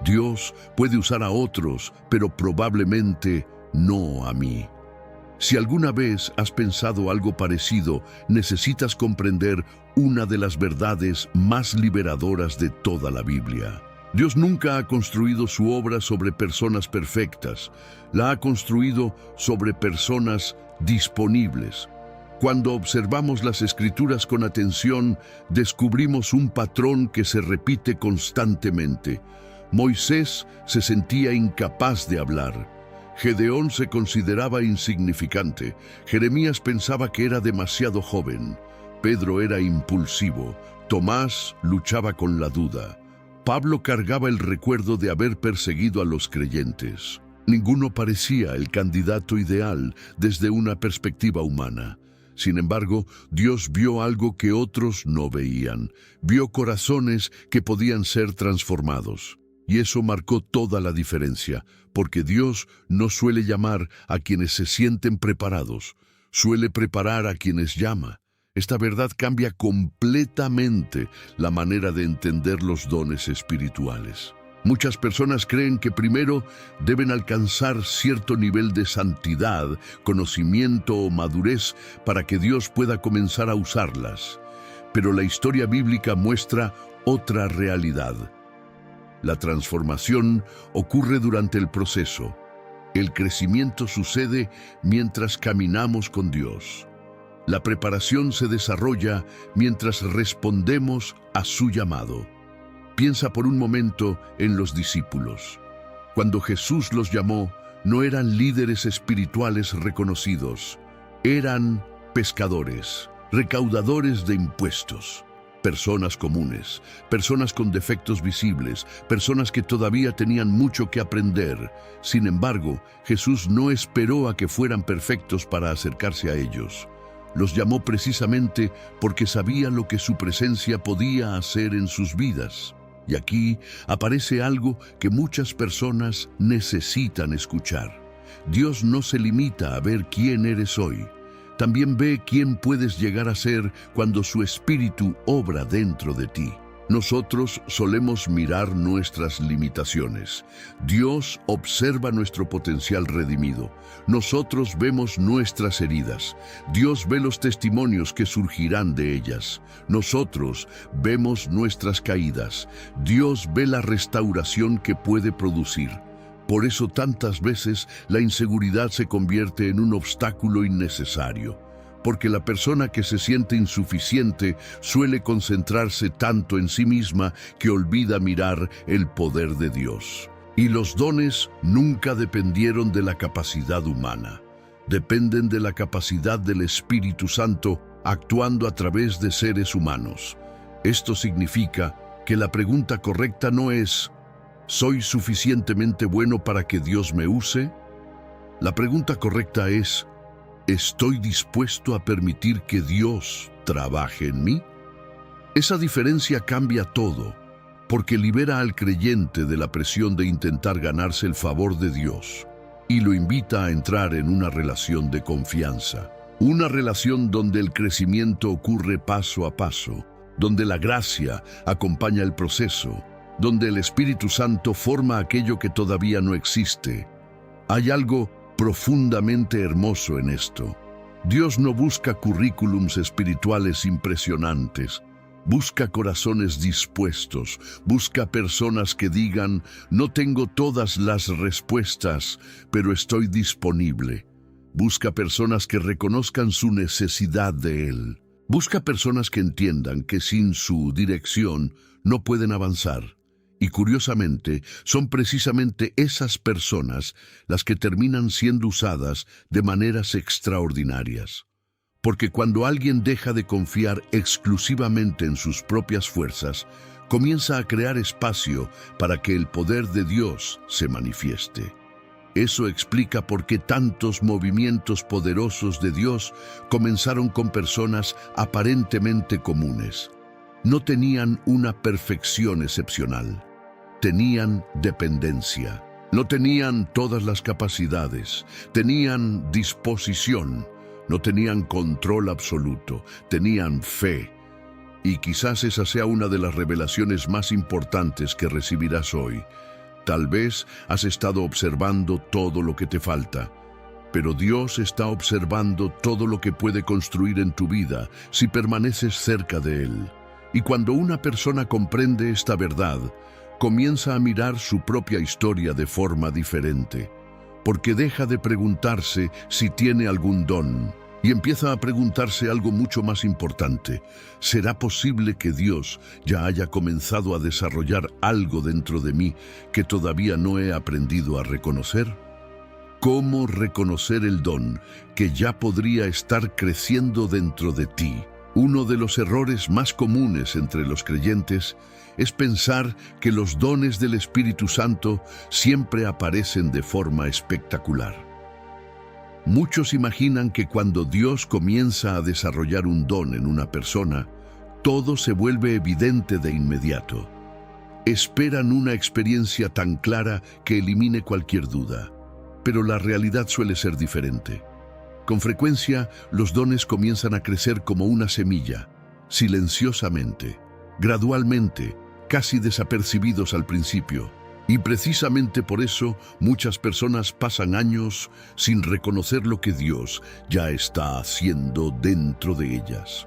Dios puede usar a otros, pero probablemente no a mí. Si alguna vez has pensado algo parecido, necesitas comprender una de las verdades más liberadoras de toda la Biblia. Dios nunca ha construido su obra sobre personas perfectas, la ha construido sobre personas disponibles. Cuando observamos las Escrituras con atención, descubrimos un patrón que se repite constantemente. Moisés se sentía incapaz de hablar. Gedeón se consideraba insignificante. Jeremías pensaba que era demasiado joven. Pedro era impulsivo. Tomás luchaba con la duda. Pablo cargaba el recuerdo de haber perseguido a los creyentes. Ninguno parecía el candidato ideal desde una perspectiva humana. Sin embargo, Dios vio algo que otros no veían. Vio corazones que podían ser transformados. Y eso marcó toda la diferencia, porque Dios no suele llamar a quienes se sienten preparados, suele preparar a quienes llama. Esta verdad cambia completamente la manera de entender los dones espirituales. Muchas personas creen que primero deben alcanzar cierto nivel de santidad, conocimiento o madurez para que Dios pueda comenzar a usarlas. Pero la historia bíblica muestra otra realidad. La transformación ocurre durante el proceso. El crecimiento sucede mientras caminamos con Dios. La preparación se desarrolla mientras respondemos a su llamado. Piensa por un momento en los discípulos. Cuando Jesús los llamó, no eran líderes espirituales reconocidos, eran pescadores, recaudadores de impuestos, personas comunes, personas con defectos visibles, personas que todavía tenían mucho que aprender. Sin embargo, Jesús no esperó a que fueran perfectos para acercarse a ellos. Los llamó precisamente porque sabía lo que su presencia podía hacer en sus vidas. Y aquí aparece algo que muchas personas necesitan escuchar. Dios no se limita a ver quién eres hoy. También ve quién puedes llegar a ser cuando su Espíritu obra dentro de ti. Nosotros solemos mirar nuestras limitaciones. Dios observa nuestro potencial redimido. Nosotros vemos nuestras heridas. Dios ve los testimonios que surgirán de ellas. Nosotros vemos nuestras caídas. Dios ve la restauración que puede producir. Por eso tantas veces la inseguridad se convierte en un obstáculo innecesario. Porque la persona que se siente insuficiente suele concentrarse tanto en sí misma que olvida mirar el poder de Dios. Y los dones nunca dependieron de la capacidad humana. Dependen de la capacidad del Espíritu Santo actuando a través de seres humanos. Esto significa que la pregunta correcta no es ¿soy suficientemente bueno para que Dios me use? La pregunta correcta es ¿estoy dispuesto a permitir que Dios trabaje en mí? Esa diferencia cambia todo, porque libera al creyente de la presión de intentar ganarse el favor de Dios y lo invita a entrar en una relación de confianza. Una relación donde el crecimiento ocurre paso a paso, donde la gracia acompaña el proceso, donde el Espíritu Santo forma aquello que todavía no existe. Hay algo profundamente hermoso en esto. Dios no busca currículums espirituales impresionantes. Busca corazones dispuestos. Busca personas que digan, no tengo todas las respuestas, pero estoy disponible. Busca personas que reconozcan su necesidad de Él. Busca personas que entiendan que sin su dirección no pueden avanzar. Y curiosamente, son precisamente esas personas las que terminan siendo usadas de maneras extraordinarias. Porque cuando alguien deja de confiar exclusivamente en sus propias fuerzas, comienza a crear espacio para que el poder de Dios se manifieste. Eso explica por qué tantos movimientos poderosos de Dios comenzaron con personas aparentemente comunes. No tenían una perfección excepcional. Tenían dependencia. No tenían todas las capacidades. Tenían disposición. No tenían control absoluto. Tenían fe. Y quizás esa sea una de las revelaciones más importantes que recibirás hoy. Tal vez has estado observando todo lo que te falta, pero Dios está observando todo lo que puede construir en tu vida si permaneces cerca de Él. Y cuando una persona comprende esta verdad, comienza a mirar su propia historia de forma diferente, porque deja de preguntarse si tiene algún don y empieza a preguntarse algo mucho más importante. ¿Será posible que Dios ya haya comenzado a desarrollar algo dentro de mí que todavía no he aprendido a reconocer? ¿Cómo reconocer el don que ya podría estar creciendo dentro de ti? Uno de los errores más comunes entre los creyentes es pensar que los dones del Espíritu Santo siempre aparecen de forma espectacular. Muchos imaginan que cuando Dios comienza a desarrollar un don en una persona, todo se vuelve evidente de inmediato. Esperan una experiencia tan clara que elimine cualquier duda, pero la realidad suele ser diferente. Con frecuencia, los dones comienzan a crecer como una semilla, silenciosamente, gradualmente, casi desapercibidos al principio. Y precisamente por eso muchas personas pasan años sin reconocer lo que Dios ya está haciendo dentro de ellas.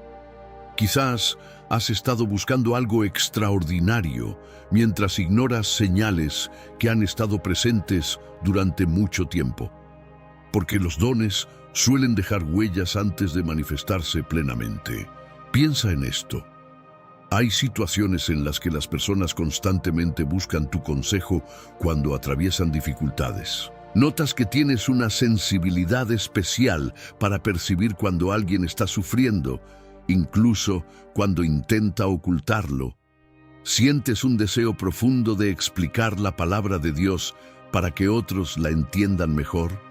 Quizás has estado buscando algo extraordinario mientras ignoras señales que han estado presentes durante mucho tiempo. Porque los dones suelen dejar huellas antes de manifestarse plenamente. Piensa en esto. Hay situaciones en las que las personas constantemente buscan tu consejo cuando atraviesan dificultades. Notas que tienes una sensibilidad especial para percibir cuando alguien está sufriendo, incluso cuando intenta ocultarlo. Sientes un deseo profundo de explicar la palabra de Dios para que otros la entiendan mejor.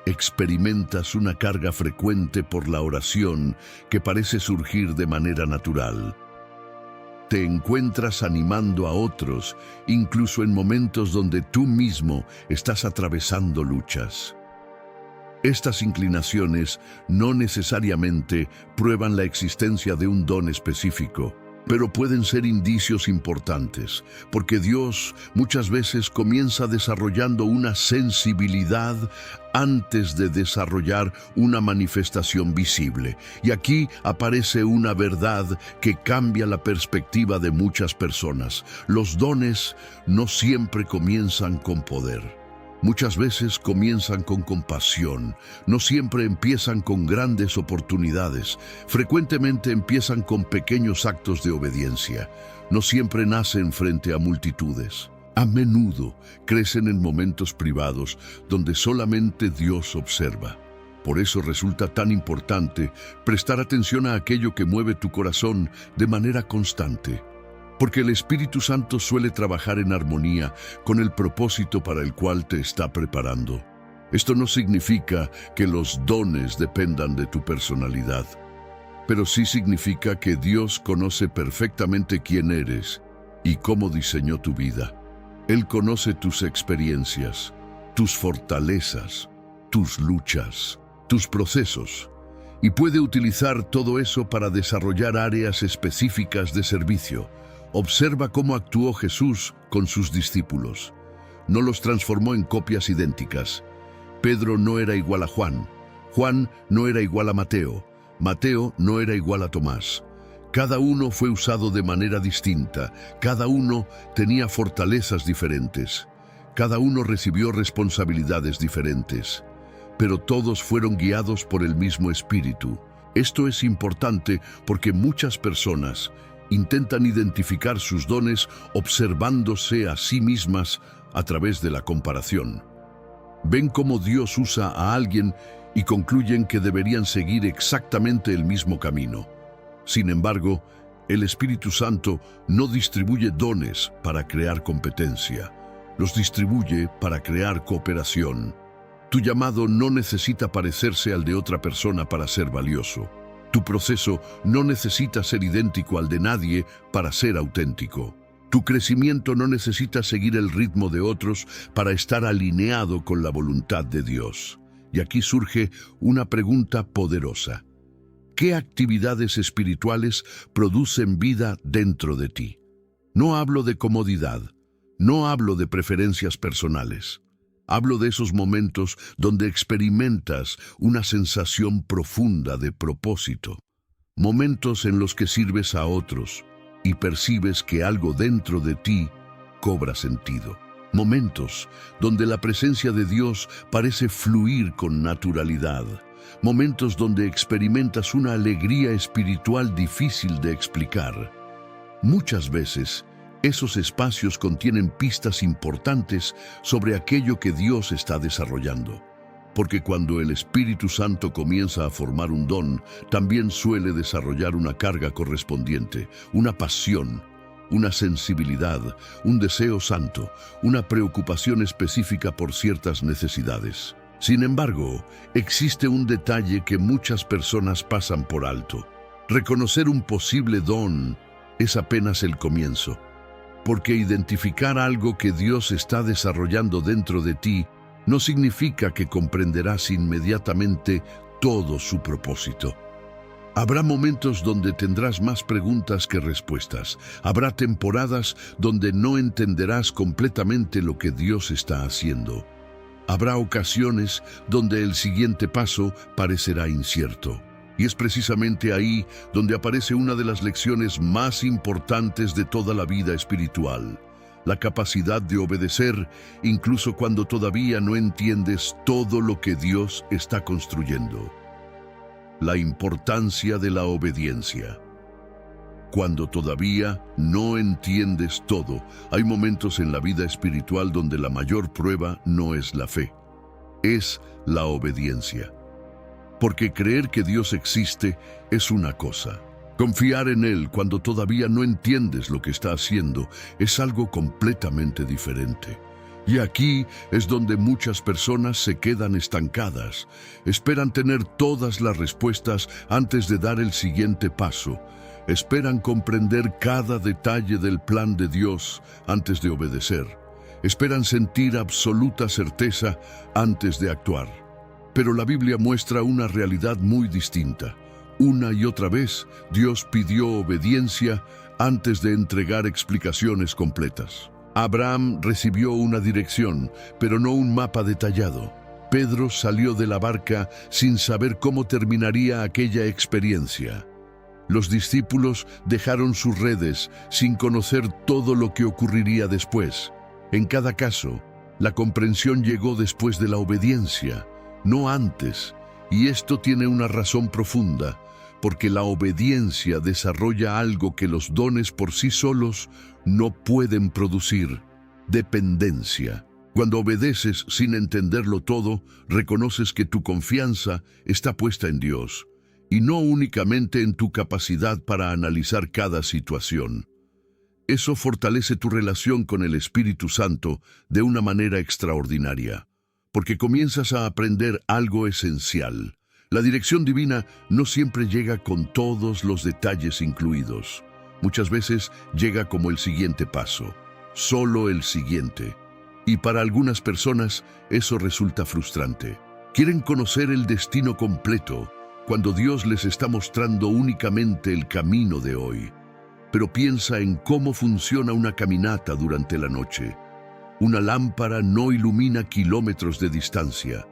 Experimentas una carga frecuente por la oración que parece surgir de manera natural. Te encuentras animando a otros, incluso en momentos donde tú mismo estás atravesando luchas. Estas inclinaciones no necesariamente prueban la existencia de un don específico, pero pueden ser indicios importantes, porque Dios muchas veces comienza desarrollando una sensibilidad antes de desarrollar una manifestación visible. Y aquí aparece una verdad que cambia la perspectiva de muchas personas. Los dones no siempre comienzan con poder. Muchas veces comienzan con compasión, no siempre empiezan con grandes oportunidades, frecuentemente empiezan con pequeños actos de obediencia, no siempre nacen frente a multitudes. A menudo crecen en momentos privados donde solamente Dios observa. Por eso resulta tan importante prestar atención a aquello que mueve tu corazón de manera constante. Porque el Espíritu Santo suele trabajar en armonía con el propósito para el cual te está preparando. Esto no significa que los dones dependan de tu personalidad, pero sí significa que Dios conoce perfectamente quién eres y cómo diseñó tu vida. Él conoce tus experiencias, tus fortalezas, tus luchas, tus procesos, y puede utilizar todo eso para desarrollar áreas específicas de servicio. Observa cómo actuó Jesús con sus discípulos. No los transformó en copias idénticas. Pedro no era igual a Juan. Juan no era igual a Mateo. Mateo no era igual a Tomás. Cada uno fue usado de manera distinta. Cada uno tenía fortalezas diferentes. Cada uno recibió responsabilidades diferentes. Pero todos fueron guiados por el mismo Espíritu. Esto es importante porque muchas personas intentan identificar sus dones observándose a sí mismas a través de la comparación. Ven cómo Dios usa a alguien y concluyen que deberían seguir exactamente el mismo camino. Sin embargo, el Espíritu Santo no distribuye dones para crear competencia, los distribuye para crear cooperación. Tu llamado no necesita parecerse al de otra persona para ser valioso. Tu proceso no necesita ser idéntico al de nadie para ser auténtico. Tu crecimiento no necesita seguir el ritmo de otros para estar alineado con la voluntad de Dios. Y aquí surge una pregunta poderosa. ¿Qué actividades espirituales producen vida dentro de ti? No hablo de comodidad, no hablo de preferencias personales. Hablo de esos momentos donde experimentas una sensación profunda de propósito. Momentos en los que sirves a otros y percibes que algo dentro de ti cobra sentido. Momentos donde la presencia de Dios parece fluir con naturalidad. Momentos donde experimentas una alegría espiritual difícil de explicar. Muchas veces, esos espacios contienen pistas importantes sobre aquello que Dios está desarrollando. Porque cuando el Espíritu Santo comienza a formar un don, también suele desarrollar una carga correspondiente, una pasión, una sensibilidad, un deseo santo, una preocupación específica por ciertas necesidades. Sin embargo, existe un detalle que muchas personas pasan por alto. Reconocer un posible don es apenas el comienzo, porque identificar algo que Dios está desarrollando dentro de ti no significa que comprenderás inmediatamente todo su propósito. Habrá momentos donde tendrás más preguntas que respuestas. Habrá temporadas donde no entenderás completamente lo que Dios está haciendo. Habrá ocasiones donde el siguiente paso parecerá incierto. Y es precisamente ahí donde aparece una de las lecciones más importantes de toda la vida espiritual: la capacidad de obedecer, incluso cuando todavía no entiendes todo lo que Dios está construyendo. La importancia de la obediencia. Cuando todavía no entiendes todo, hay momentos en la vida espiritual donde la mayor prueba no es la fe, es la obediencia. Porque creer que Dios existe es una cosa. Confiar en Él cuando todavía no entiendes lo que está haciendo es algo completamente diferente. Y aquí es donde muchas personas se quedan estancadas. Esperan tener todas las respuestas antes de dar el siguiente paso. Esperan comprender cada detalle del plan de Dios antes de obedecer. Esperan sentir absoluta certeza antes de actuar. Pero la Biblia muestra una realidad muy distinta. Una y otra vez, Dios pidió obediencia antes de entregar explicaciones completas. Abraham recibió una dirección, pero no un mapa detallado. Pedro salió de la barca sin saber cómo terminaría aquella experiencia. Los discípulos dejaron sus redes sin conocer todo lo que ocurriría después. En cada caso, la comprensión llegó después de la obediencia, no antes, y esto tiene una razón profunda, porque la obediencia desarrolla algo que los dones por sí solos no pueden producir: dependencia. Cuando obedeces sin entenderlo todo, reconoces que tu confianza está puesta en Dios, y no únicamente en tu capacidad para analizar cada situación. Eso fortalece tu relación con el Espíritu Santo de una manera extraordinaria, porque comienzas a aprender algo esencial. La dirección divina no siempre llega con todos los detalles incluidos. Muchas veces llega como el siguiente paso, solo el siguiente. Y para algunas personas eso resulta frustrante. Quieren conocer el destino completo cuando Dios les está mostrando únicamente el camino de hoy. Pero piensa en cómo funciona una caminata durante la noche. Una lámpara no ilumina kilómetros de distancia,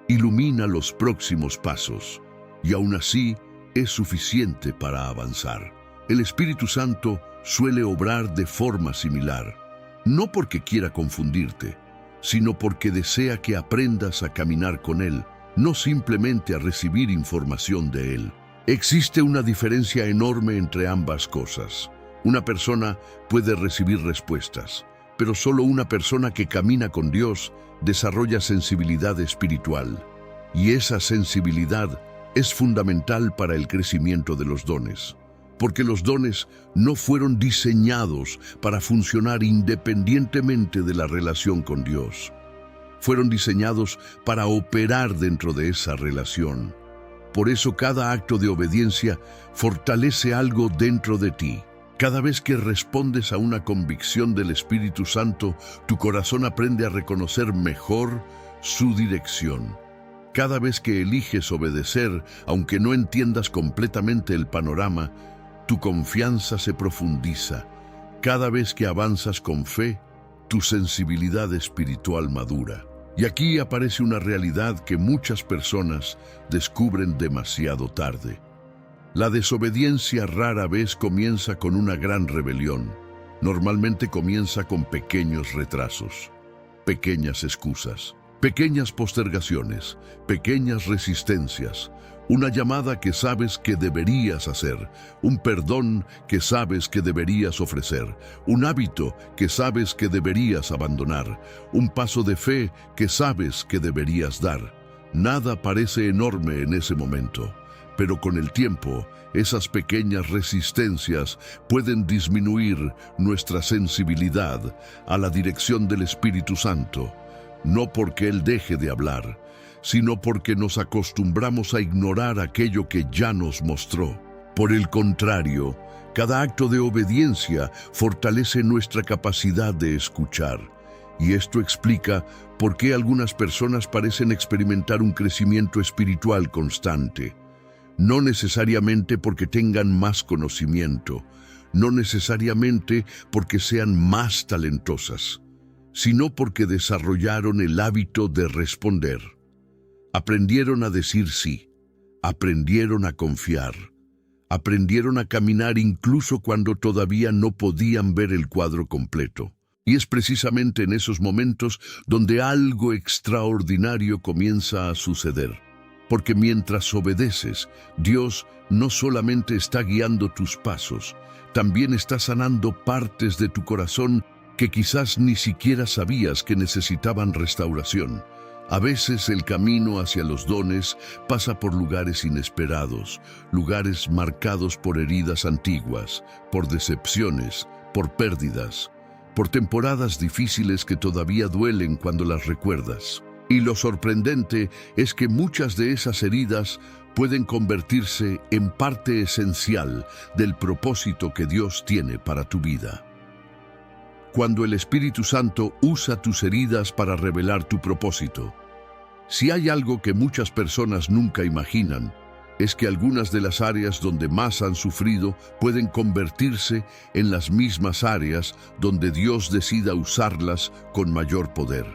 ilumina los próximos pasos, y aún así es suficiente para avanzar. El Espíritu Santo suele obrar de forma similar, no porque quiera confundirte, sino porque desea que aprendas a caminar con Él, no simplemente a recibir información de Él. Existe una diferencia enorme entre ambas cosas. Una persona puede recibir respuestas, pero solo una persona que camina con Dios desarrolla sensibilidad espiritual. Y esa sensibilidad es fundamental para el crecimiento de los dones, porque los dones no fueron diseñados para funcionar independientemente de la relación con Dios. Fueron diseñados para operar dentro de esa relación. Por eso cada acto de obediencia fortalece algo dentro de ti. Cada vez que respondes a una convicción del Espíritu Santo, tu corazón aprende a reconocer mejor su dirección. Cada vez que eliges obedecer, aunque no entiendas completamente el panorama, tu confianza se profundiza. Cada vez que avanzas con fe, tu sensibilidad espiritual madura. Y aquí aparece una realidad que muchas personas descubren demasiado tarde. La desobediencia rara vez comienza con una gran rebelión. Normalmente comienza con pequeños retrasos, pequeñas excusas, pequeñas postergaciones, pequeñas resistencias, una llamada que sabes que deberías hacer, un perdón que sabes que deberías ofrecer, un hábito que sabes que deberías abandonar, un paso de fe que sabes que deberías dar. Nada parece enorme en ese momento, pero con el tiempo, esas pequeñas resistencias pueden disminuir nuestra sensibilidad a la dirección del Espíritu Santo, no porque Él deje de hablar, sino porque nos acostumbramos a ignorar aquello que ya nos mostró. Por el contrario, cada acto de obediencia fortalece nuestra capacidad de escuchar, y esto explica por qué algunas personas parecen experimentar un crecimiento espiritual constante. No necesariamente porque tengan más conocimiento, no necesariamente porque sean más talentosas, sino porque desarrollaron el hábito de responder. Aprendieron a decir sí, aprendieron a confiar, aprendieron a caminar incluso cuando todavía no podían ver el cuadro completo. Y es precisamente en esos momentos donde algo extraordinario comienza a suceder. Porque mientras obedeces, Dios no solamente está guiando tus pasos, también está sanando partes de tu corazón que quizás ni siquiera sabías que necesitaban restauración. A veces el camino hacia los dones pasa por lugares inesperados, lugares marcados por heridas antiguas, por decepciones, por pérdidas, por temporadas difíciles que todavía duelen cuando las recuerdas. Y lo sorprendente es que muchas de esas heridas pueden convertirse en parte esencial del propósito que Dios tiene para tu vida. Cuando el Espíritu Santo usa tus heridas para revelar tu propósito. Si hay algo que muchas personas nunca imaginan, es que algunas de las áreas donde más han sufrido pueden convertirse en las mismas áreas donde Dios decida usarlas con mayor poder.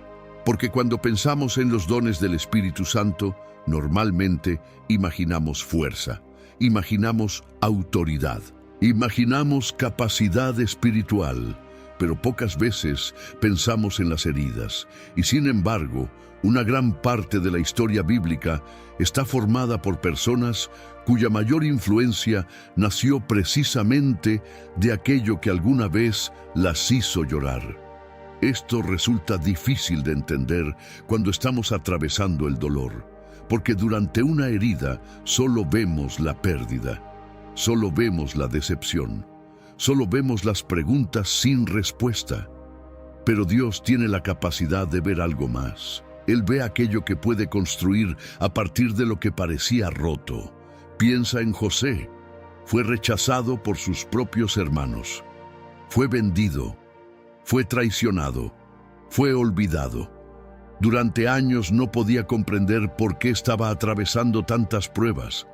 Porque cuando pensamos en los dones del Espíritu Santo, normalmente imaginamos fuerza, imaginamos autoridad, imaginamos capacidad espiritual, pero pocas veces pensamos en las heridas. Y sin embargo, una gran parte de la historia bíblica está formada por personas cuya mayor influencia nació precisamente de aquello que alguna vez las hizo llorar. Esto resulta difícil de entender cuando estamos atravesando el dolor, porque durante una herida solo vemos la pérdida, solo vemos la decepción, solo vemos las preguntas sin respuesta. Pero Dios tiene la capacidad de ver algo más. Él ve aquello que puede construir a partir de lo que parecía roto. Piensa en José. Fue rechazado por sus propios hermanos. Fue vendido. Fue traicionado. Fue olvidado. Durante años no podía comprender por qué estaba atravesando tantas pruebas.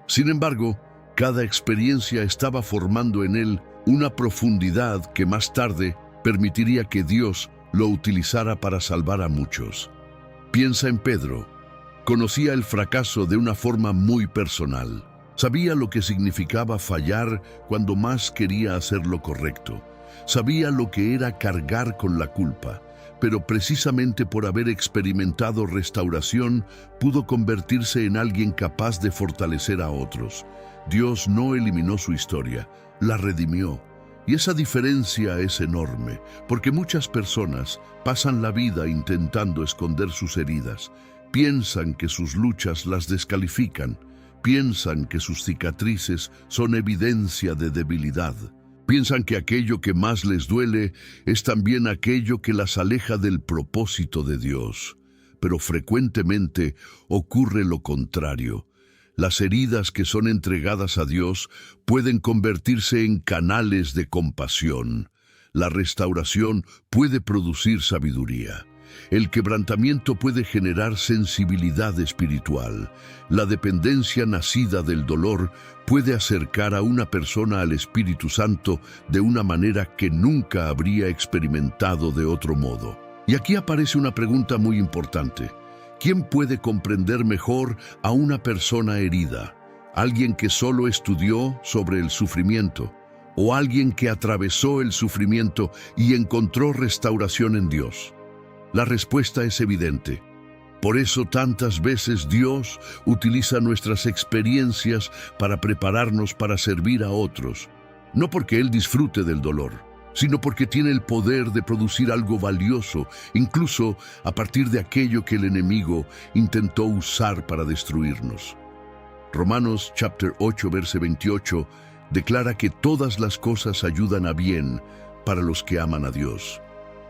Sin embargo, cada experiencia estaba formando en él una profundidad que más tarde permitiría que Dios lo utilizara para salvar a muchos. Piensa en Pedro. Conocía el fracaso de una forma muy personal. Sabía lo que significaba fallar cuando más quería hacer lo correcto. Sabía lo que era cargar con la culpa, pero precisamente por haber experimentado restauración, pudo convertirse en alguien capaz de fortalecer a otros. Dios no eliminó su historia, la redimió. Y esa diferencia es enorme, porque muchas personas pasan la vida intentando esconder sus heridas. Piensan que sus luchas las descalifican. Piensan que sus cicatrices son evidencia de debilidad. Piensan que aquello que más les duele es también aquello que las aleja del propósito de Dios. Pero frecuentemente ocurre lo contrario. Las heridas que son entregadas a Dios pueden convertirse en canales de compasión. La restauración puede producir sabiduría. El quebrantamiento puede generar sensibilidad espiritual. La dependencia nacida del dolor puede acercar a una persona al Espíritu Santo de una manera que nunca habría experimentado de otro modo. Y aquí aparece una pregunta muy importante. ¿Quién puede comprender mejor a una persona herida? ¿Alguien que solo estudió sobre el sufrimiento? ¿O alguien que atravesó el sufrimiento y encontró restauración en Dios? La respuesta es evidente. Por eso tantas veces Dios utiliza nuestras experiencias para prepararnos para servir a otros. No porque Él disfrute del dolor, sino porque tiene el poder de producir algo valioso, incluso a partir de aquello que el enemigo intentó usar para destruirnos. Romanos chapter 8, verse 28, declara que todas las cosas ayudan a bien para los que aman a Dios.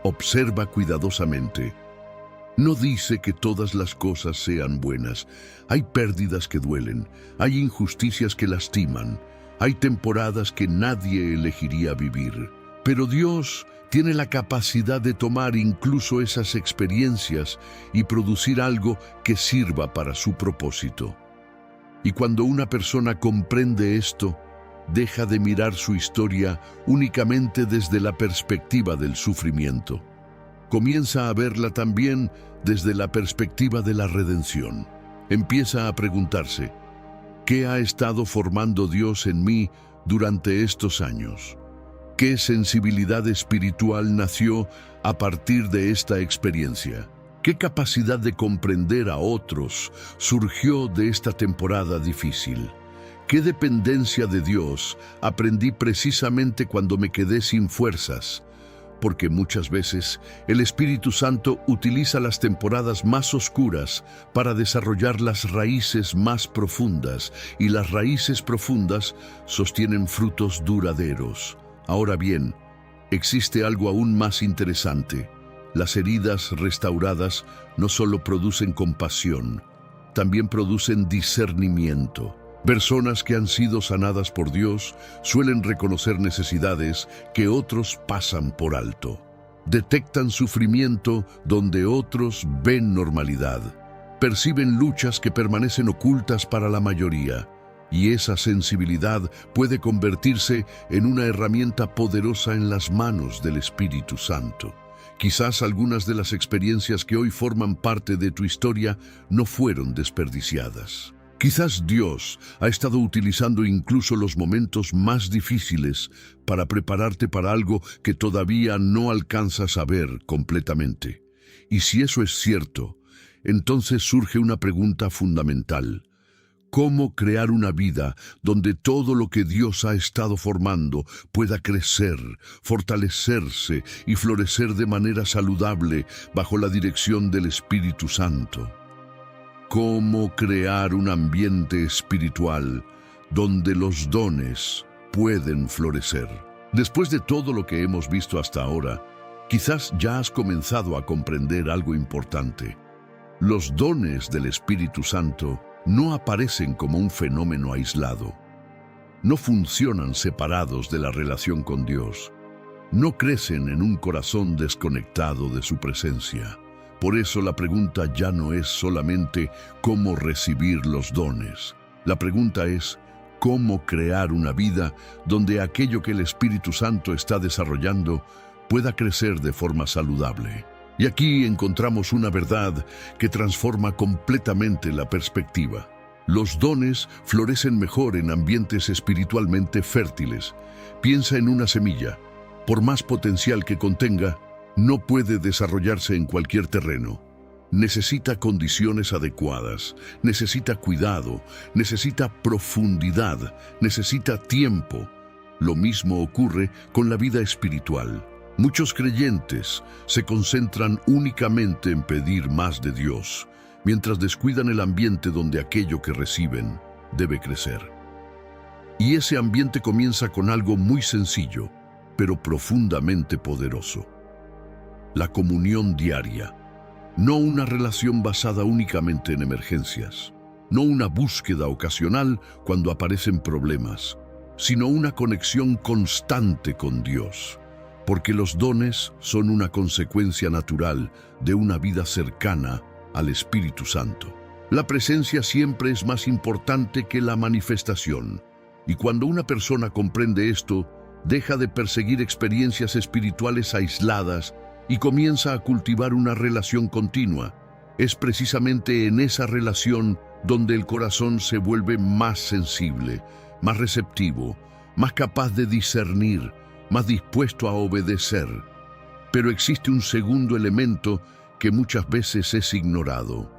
Observa cuidadosamente. No dice que todas las cosas sean buenas. Hay pérdidas que duelen, hay injusticias que lastiman, hay temporadas que nadie elegiría vivir. Pero Dios tiene la capacidad de tomar incluso esas experiencias y producir algo que sirva para su propósito. Y cuando una persona comprende esto, deja de mirar su historia únicamente desde la perspectiva del sufrimiento. Comienza a verla también desde la perspectiva de la redención. Empieza a preguntarse, ¿qué ha estado formando Dios en mí durante estos años? ¿Qué sensibilidad espiritual nació a partir de esta experiencia? ¿Qué capacidad de comprender a otros surgió de esta temporada difícil? ¿Qué dependencia de Dios aprendí precisamente cuando me quedé sin fuerzas? Porque muchas veces el Espíritu Santo utiliza las temporadas más oscuras para desarrollar las raíces más profundas, y las raíces profundas sostienen frutos duraderos. Ahora bien, existe algo aún más interesante. Las heridas restauradas no solo producen compasión, también producen discernimiento. Personas que han sido sanadas por Dios suelen reconocer necesidades que otros pasan por alto. Detectan sufrimiento donde otros ven normalidad. Perciben luchas que permanecen ocultas para la mayoría. Y esa sensibilidad puede convertirse en una herramienta poderosa en las manos del Espíritu Santo. Quizás algunas de las experiencias que hoy forman parte de tu historia no fueron desperdiciadas. Quizás Dios ha estado utilizando incluso los momentos más difíciles para prepararte para algo que todavía no alcanzas a ver completamente. Y si eso es cierto, entonces surge una pregunta fundamental. ¿Cómo crear una vida donde todo lo que Dios ha estado formando pueda crecer, fortalecerse y florecer de manera saludable bajo la dirección del Espíritu Santo? ¿Cómo crear un ambiente espiritual donde los dones pueden florecer? Después de todo lo que hemos visto hasta ahora, quizás ya has comenzado a comprender algo importante. Los dones del Espíritu Santo no aparecen como un fenómeno aislado. No funcionan separados de la relación con Dios. No crecen en un corazón desconectado de su presencia. Por eso la pregunta ya no es solamente cómo recibir los dones. La pregunta es cómo crear una vida donde aquello que el Espíritu Santo está desarrollando pueda crecer de forma saludable. Y aquí encontramos una verdad que transforma completamente la perspectiva. Los dones florecen mejor en ambientes espiritualmente fértiles. Piensa en una semilla. Por más potencial que contenga, no puede desarrollarse en cualquier terreno. Necesita condiciones adecuadas, necesita cuidado, necesita profundidad, necesita tiempo. Lo mismo ocurre con la vida espiritual. Muchos creyentes se concentran únicamente en pedir más de Dios, mientras descuidan el ambiente donde aquello que reciben debe crecer. Y ese ambiente comienza con algo muy sencillo, pero profundamente poderoso. La comunión diaria. No una relación basada únicamente en emergencias, no una búsqueda ocasional cuando aparecen problemas, sino una conexión constante con Dios. Porque los dones son una consecuencia natural de una vida cercana al Espíritu Santo. La presencia siempre es más importante que la manifestación. Y cuando una persona comprende esto, deja de perseguir experiencias espirituales aisladas y comienza a cultivar una relación continua. Es precisamente en esa relación donde el corazón se vuelve más sensible, más receptivo, más capaz de discernir, más dispuesto a obedecer. Pero existe un segundo elemento que muchas veces es ignorado: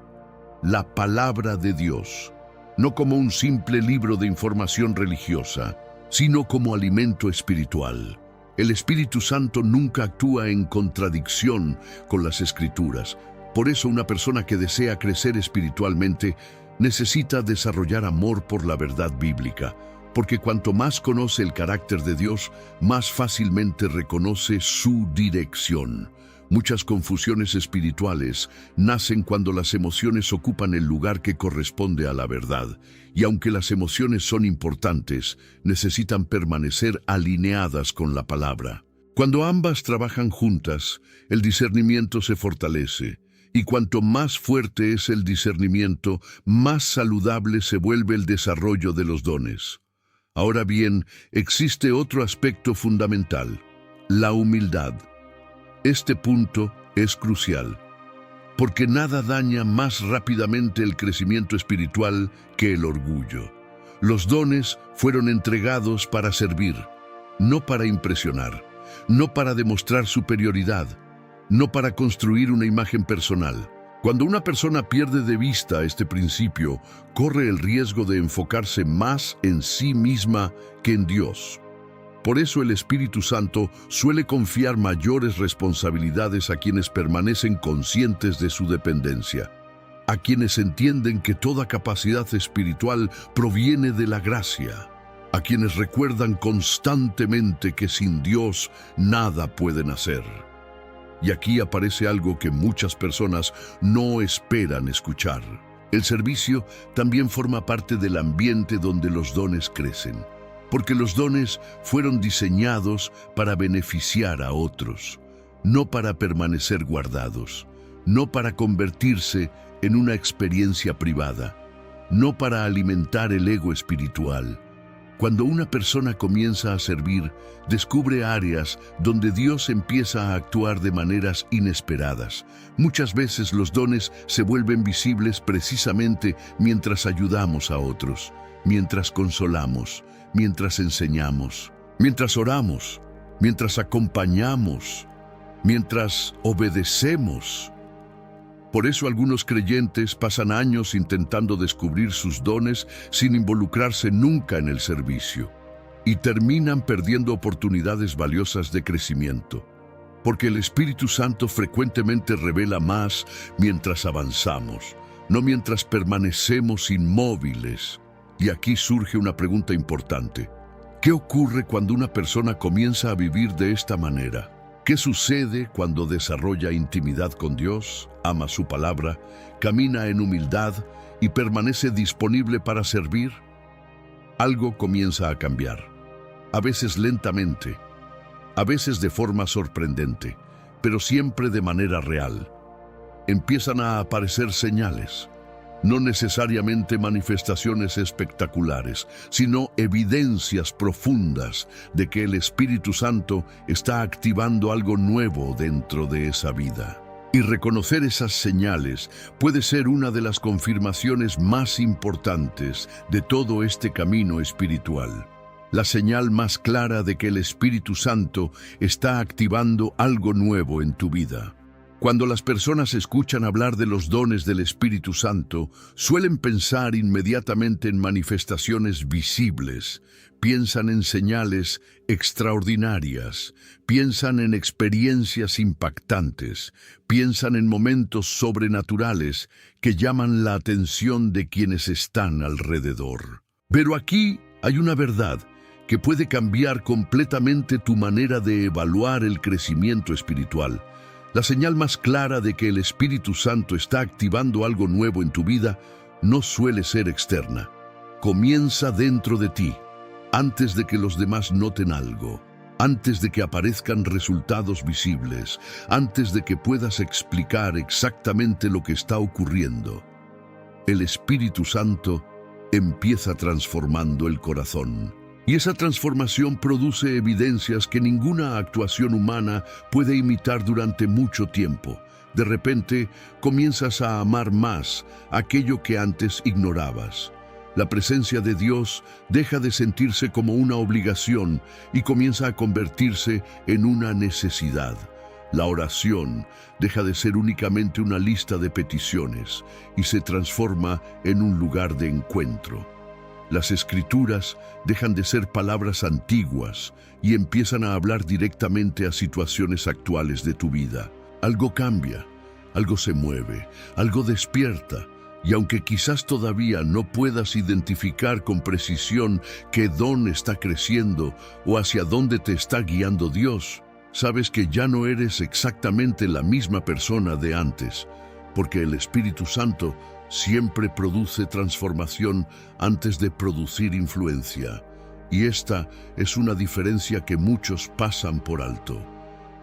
la palabra de Dios, no como un simple libro de información religiosa, sino como alimento espiritual. El Espíritu Santo nunca actúa en contradicción con las Escrituras. Por eso una persona que desea crecer espiritualmente necesita desarrollar amor por la verdad bíblica, porque cuanto más conoce el carácter de Dios, más fácilmente reconoce su dirección. Muchas confusiones espirituales nacen cuando las emociones ocupan el lugar que corresponde a la verdad, y aunque las emociones son importantes, necesitan permanecer alineadas con la palabra. Cuando ambas trabajan juntas, el discernimiento se fortalece, y cuanto más fuerte es el discernimiento, más saludable se vuelve el desarrollo de los dones. Ahora bien, existe otro aspecto fundamental: la humildad. Este punto es crucial, porque nada daña más rápidamente el crecimiento espiritual que el orgullo. Los dones fueron entregados para servir, no para impresionar, no para demostrar superioridad, no para construir una imagen personal. Cuando una persona pierde de vista este principio, corre el riesgo de enfocarse más en sí misma que en Dios. Por eso el Espíritu Santo suele confiar mayores responsabilidades a quienes permanecen conscientes de su dependencia, a quienes entienden que toda capacidad espiritual proviene de la gracia, a quienes recuerdan constantemente que sin Dios nada pueden hacer. Y aquí aparece algo que muchas personas no esperan escuchar. El servicio también forma parte del ambiente donde los dones crecen, porque los dones fueron diseñados para beneficiar a otros, no para permanecer guardados, no para convertirse en una experiencia privada, no para alimentar el ego espiritual. Cuando una persona comienza a servir, descubre áreas donde Dios empieza a actuar de maneras inesperadas. Muchas veces los dones se vuelven visibles precisamente mientras ayudamos a otros, mientras consolamos, mientras enseñamos, mientras oramos, mientras acompañamos, mientras obedecemos. Por eso algunos creyentes pasan años intentando descubrir sus dones sin involucrarse nunca en el servicio, y terminan perdiendo oportunidades valiosas de crecimiento, porque el Espíritu Santo frecuentemente revela más mientras avanzamos, no mientras permanecemos inmóviles. Y aquí surge una pregunta importante: ¿qué ocurre cuando una persona comienza a vivir de esta manera? ¿Qué sucede cuando desarrolla intimidad con Dios, ama su palabra, camina en humildad y permanece disponible para servir? Algo comienza a cambiar, a veces lentamente, a veces de forma sorprendente, pero siempre de manera real. Empiezan a aparecer señales, no necesariamente manifestaciones espectaculares, sino evidencias profundas de que el Espíritu Santo está activando algo nuevo dentro de esa vida. Y reconocer esas señales puede ser una de las confirmaciones más importantes de todo este camino espiritual. La señal más clara de que el Espíritu Santo está activando algo nuevo en tu vida. Cuando las personas escuchan hablar de los dones del Espíritu Santo, suelen pensar inmediatamente en manifestaciones visibles, piensan en señales extraordinarias, piensan en experiencias impactantes, piensan en momentos sobrenaturales que llaman la atención de quienes están alrededor. Pero aquí hay una verdad que puede cambiar completamente tu manera de evaluar el crecimiento espiritual. La señal más clara de que el Espíritu Santo está activando algo nuevo en tu vida no suele ser externa. Comienza dentro de ti, antes de que los demás noten algo, antes de que aparezcan resultados visibles, antes de que puedas explicar exactamente lo que está ocurriendo. El Espíritu Santo empieza transformando el corazón. Y esa transformación produce evidencias que ninguna actuación humana puede imitar durante mucho tiempo. De repente, comienzas a amar más aquello que antes ignorabas. La presencia de Dios deja de sentirse como una obligación y comienza a convertirse en una necesidad. La oración deja de ser únicamente una lista de peticiones y se transforma en un lugar de encuentro. Las escrituras dejan de ser palabras antiguas y empiezan a hablar directamente a situaciones actuales de tu vida. Algo cambia, algo se mueve, algo despierta, y aunque quizás todavía no puedas identificar con precisión qué don está creciendo o hacia dónde te está guiando Dios, sabes que ya no eres exactamente la misma persona de antes, porque el Espíritu Santo siempre produce transformación antes de producir influencia. Y esta es una diferencia que muchos pasan por alto.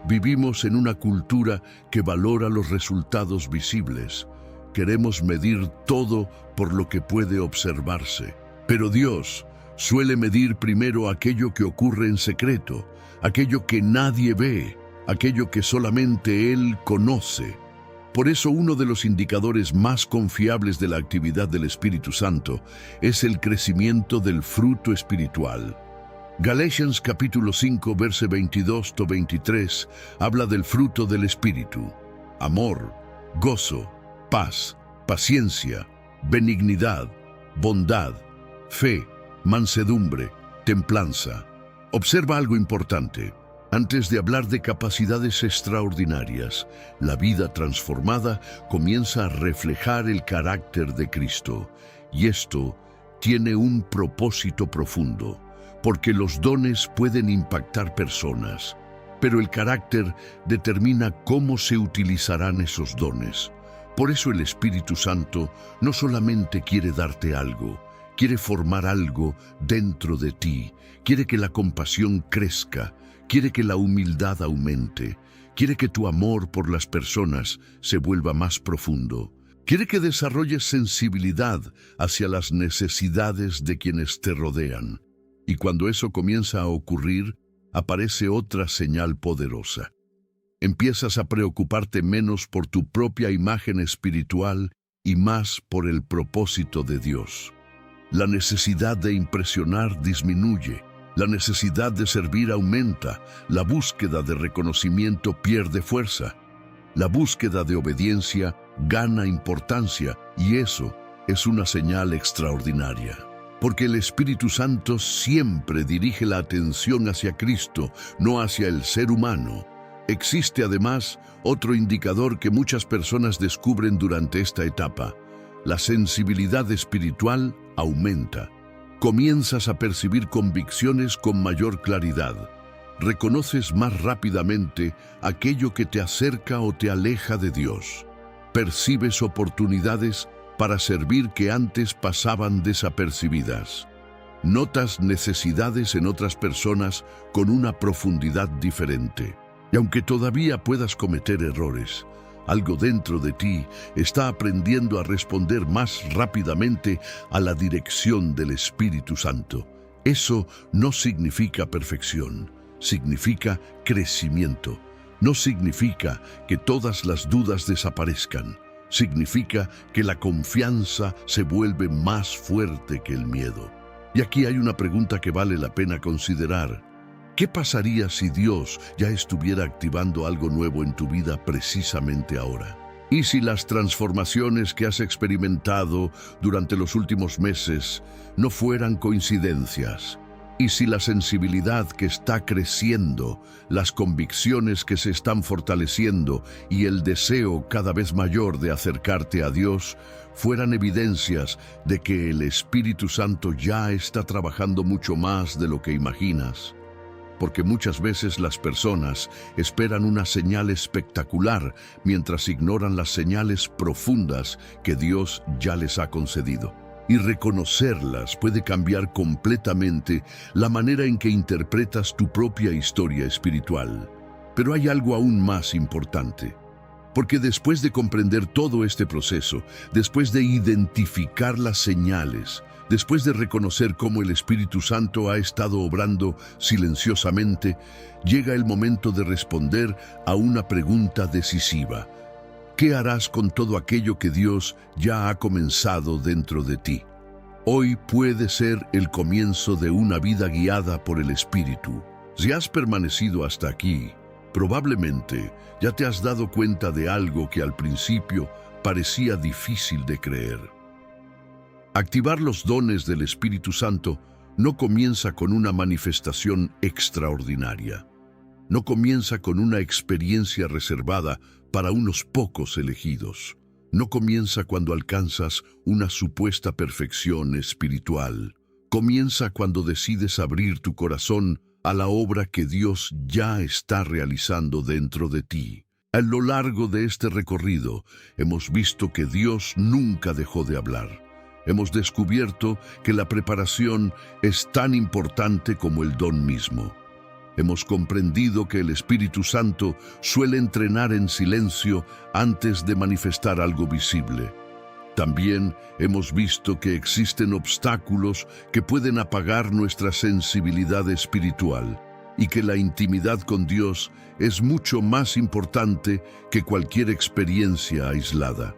Vivimos en una cultura que valora los resultados visibles. Queremos medir todo por lo que puede observarse. Pero Dios suele medir primero aquello que ocurre en secreto, aquello que nadie ve, aquello que solamente Él conoce. Por eso uno de los indicadores más confiables de la actividad del Espíritu Santo es el crecimiento del fruto espiritual. Galatians capítulo 5, verse 22-23 habla del fruto del Espíritu: amor, gozo, paz, paciencia, benignidad, bondad, fe, mansedumbre, templanza. Observa algo importante. Antes de hablar de capacidades extraordinarias, la vida transformada comienza a reflejar el carácter de Cristo. Y esto tiene un propósito profundo, porque los dones pueden impactar personas, pero el carácter determina cómo se utilizarán esos dones. Por eso el Espíritu Santo no solamente quiere darte algo, quiere formar algo dentro de ti, quiere que la compasión crezca, quiere que la humildad aumente, quiere que tu amor por las personas se vuelva más profundo, quiere que desarrolles sensibilidad hacia las necesidades de quienes te rodean. Y cuando eso comienza a ocurrir, aparece otra señal poderosa. Empiezas a preocuparte menos por tu propia imagen espiritual y más por el propósito de Dios. La necesidad de impresionar disminuye, la necesidad de servir aumenta, la búsqueda de reconocimiento pierde fuerza, la búsqueda de obediencia gana importancia, y eso es una señal extraordinaria. Porque el Espíritu Santo siempre dirige la atención hacia Cristo, no hacia el ser humano. Existe además otro indicador que muchas personas descubren durante esta etapa. La sensibilidad espiritual aumenta. Comienzas a percibir convicciones con mayor claridad. Reconoces más rápidamente aquello que te acerca o te aleja de Dios. Percibes oportunidades para servir que antes pasaban desapercibidas. Notas necesidades en otras personas con una profundidad diferente. Y aunque todavía puedas cometer errores, algo dentro de ti está aprendiendo a responder más rápidamente a la dirección del Espíritu Santo. Eso no significa perfección, significa crecimiento. No significa que todas las dudas desaparezcan. Significa que la confianza se vuelve más fuerte que el miedo. Y aquí hay una pregunta que vale la pena considerar. ¿Qué pasaría si Dios ya estuviera activando algo nuevo en tu vida precisamente ahora? ¿Y si las transformaciones que has experimentado durante los últimos meses no fueran coincidencias? ¿Y si la sensibilidad que está creciendo, las convicciones que se están fortaleciendo y el deseo cada vez mayor de acercarte a Dios fueran evidencias de que el Espíritu Santo ya está trabajando mucho más de lo que imaginas? Porque muchas veces las personas esperan una señal espectacular mientras ignoran las señales profundas que Dios ya les ha concedido. Y reconocerlas puede cambiar completamente la manera en que interpretas tu propia historia espiritual. Pero hay algo aún más importante. Porque después de comprender todo este proceso, después de identificar las señales, después de reconocer cómo el Espíritu Santo ha estado obrando silenciosamente, llega el momento de responder a una pregunta decisiva. ¿Qué harás con todo aquello que Dios ya ha comenzado dentro de ti? Hoy puede ser el comienzo de una vida guiada por el Espíritu. Si has permanecido hasta aquí, probablemente ya te has dado cuenta de algo que al principio parecía difícil de creer. Activar los dones del Espíritu Santo no comienza con una manifestación extraordinaria. No comienza con una experiencia reservada para unos pocos elegidos. No comienza cuando alcanzas una supuesta perfección espiritual. Comienza cuando decides abrir tu corazón a la obra que Dios ya está realizando dentro de ti. A lo largo de este recorrido, hemos visto que Dios nunca dejó de hablar. Hemos descubierto que la preparación es tan importante como el don mismo. Hemos comprendido que el Espíritu Santo suele entrenar en silencio antes de manifestar algo visible. También hemos visto que existen obstáculos que pueden apagar nuestra sensibilidad espiritual y que la intimidad con Dios es mucho más importante que cualquier experiencia aislada.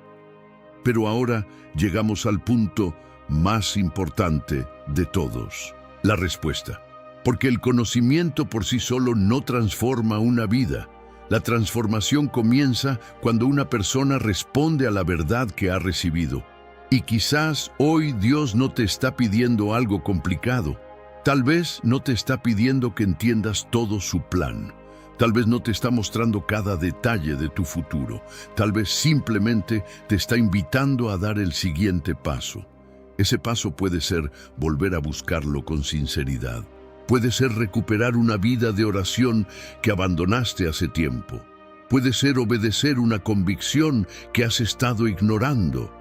Pero ahora llegamos al punto más importante de todos, la respuesta. Porque el conocimiento por sí solo no transforma una vida. La transformación comienza cuando una persona responde a la verdad que ha recibido. Y quizás hoy Dios no te está pidiendo algo complicado. Tal vez no te está pidiendo que entiendas todo su plan. Tal vez no te está mostrando cada detalle de tu futuro. Tal vez simplemente te está invitando a dar el siguiente paso. Ese paso puede ser volver a buscarlo con sinceridad. Puede ser recuperar una vida de oración que abandonaste hace tiempo. Puede ser obedecer una convicción que has estado ignorando.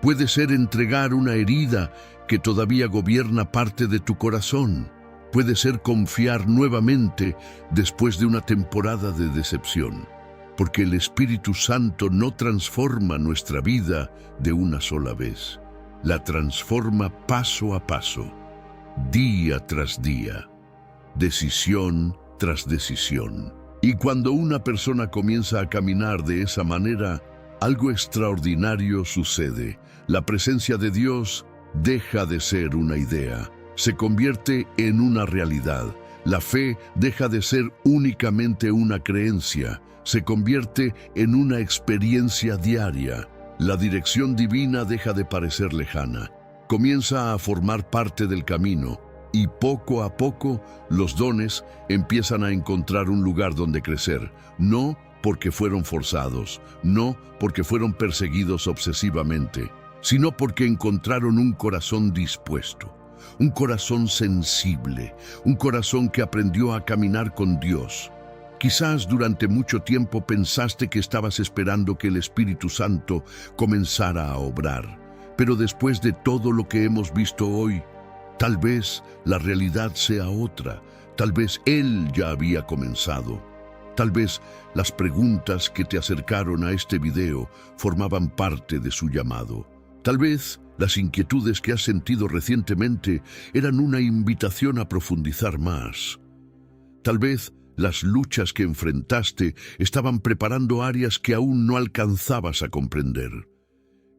Puede ser entregar una herida que todavía gobierna parte de tu corazón. Puede ser confiar nuevamente después de una temporada de decepción. Porque el Espíritu Santo no transforma nuestra vida de una sola vez. La transforma paso a paso, día tras día. Decisión tras decisión. Y cuando una persona comienza a caminar de esa manera, algo extraordinario sucede. La presencia de Dios deja de ser una idea, se convierte en una realidad. La fe deja de ser únicamente una creencia, se convierte en una experiencia diaria. La dirección divina deja de parecer lejana, comienza a formar parte del camino. Y poco a poco, los dones empiezan a encontrar un lugar donde crecer, no porque fueron forzados, no porque fueron perseguidos obsesivamente, sino porque encontraron un corazón dispuesto, un corazón sensible, un corazón que aprendió a caminar con Dios. Quizás durante mucho tiempo pensaste que estabas esperando que el Espíritu Santo comenzara a obrar, pero después de todo lo que hemos visto hoy, tal vez la realidad sea otra, tal vez Él ya había comenzado. Tal vez las preguntas que te acercaron a este video formaban parte de su llamado. Tal vez las inquietudes que has sentido recientemente eran una invitación a profundizar más. Tal vez las luchas que enfrentaste estaban preparando áreas que aún no alcanzabas a comprender.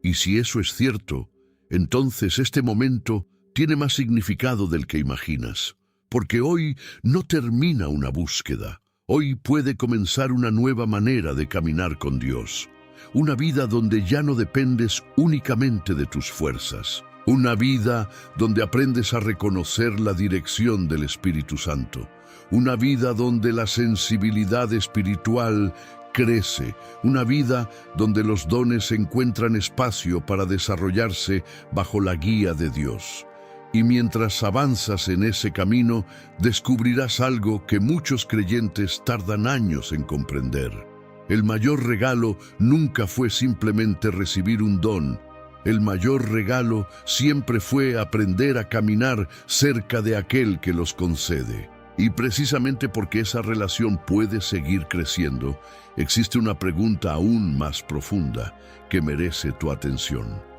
Y si eso es cierto, entonces este momento tiene más significado del que imaginas, porque hoy no termina una búsqueda. Hoy puede comenzar una nueva manera de caminar con Dios. Una vida donde ya no dependes únicamente de tus fuerzas. Una vida donde aprendes a reconocer la dirección del Espíritu Santo. Una vida donde la sensibilidad espiritual crece. Una vida donde los dones encuentran espacio para desarrollarse bajo la guía de Dios. Y mientras avanzas en ese camino, descubrirás algo que muchos creyentes tardan años en comprender. El mayor regalo nunca fue simplemente recibir un don. El mayor regalo siempre fue aprender a caminar cerca de aquel que los concede. Y precisamente porque esa relación puede seguir creciendo, existe una pregunta aún más profunda que merece tu atención.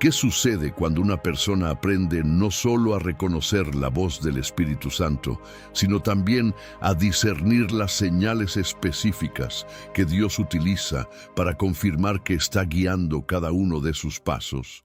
¿Qué sucede cuando una persona aprende no solo a reconocer la voz del Espíritu Santo, sino también a discernir las señales específicas que Dios utiliza para confirmar que está guiando cada uno de sus pasos?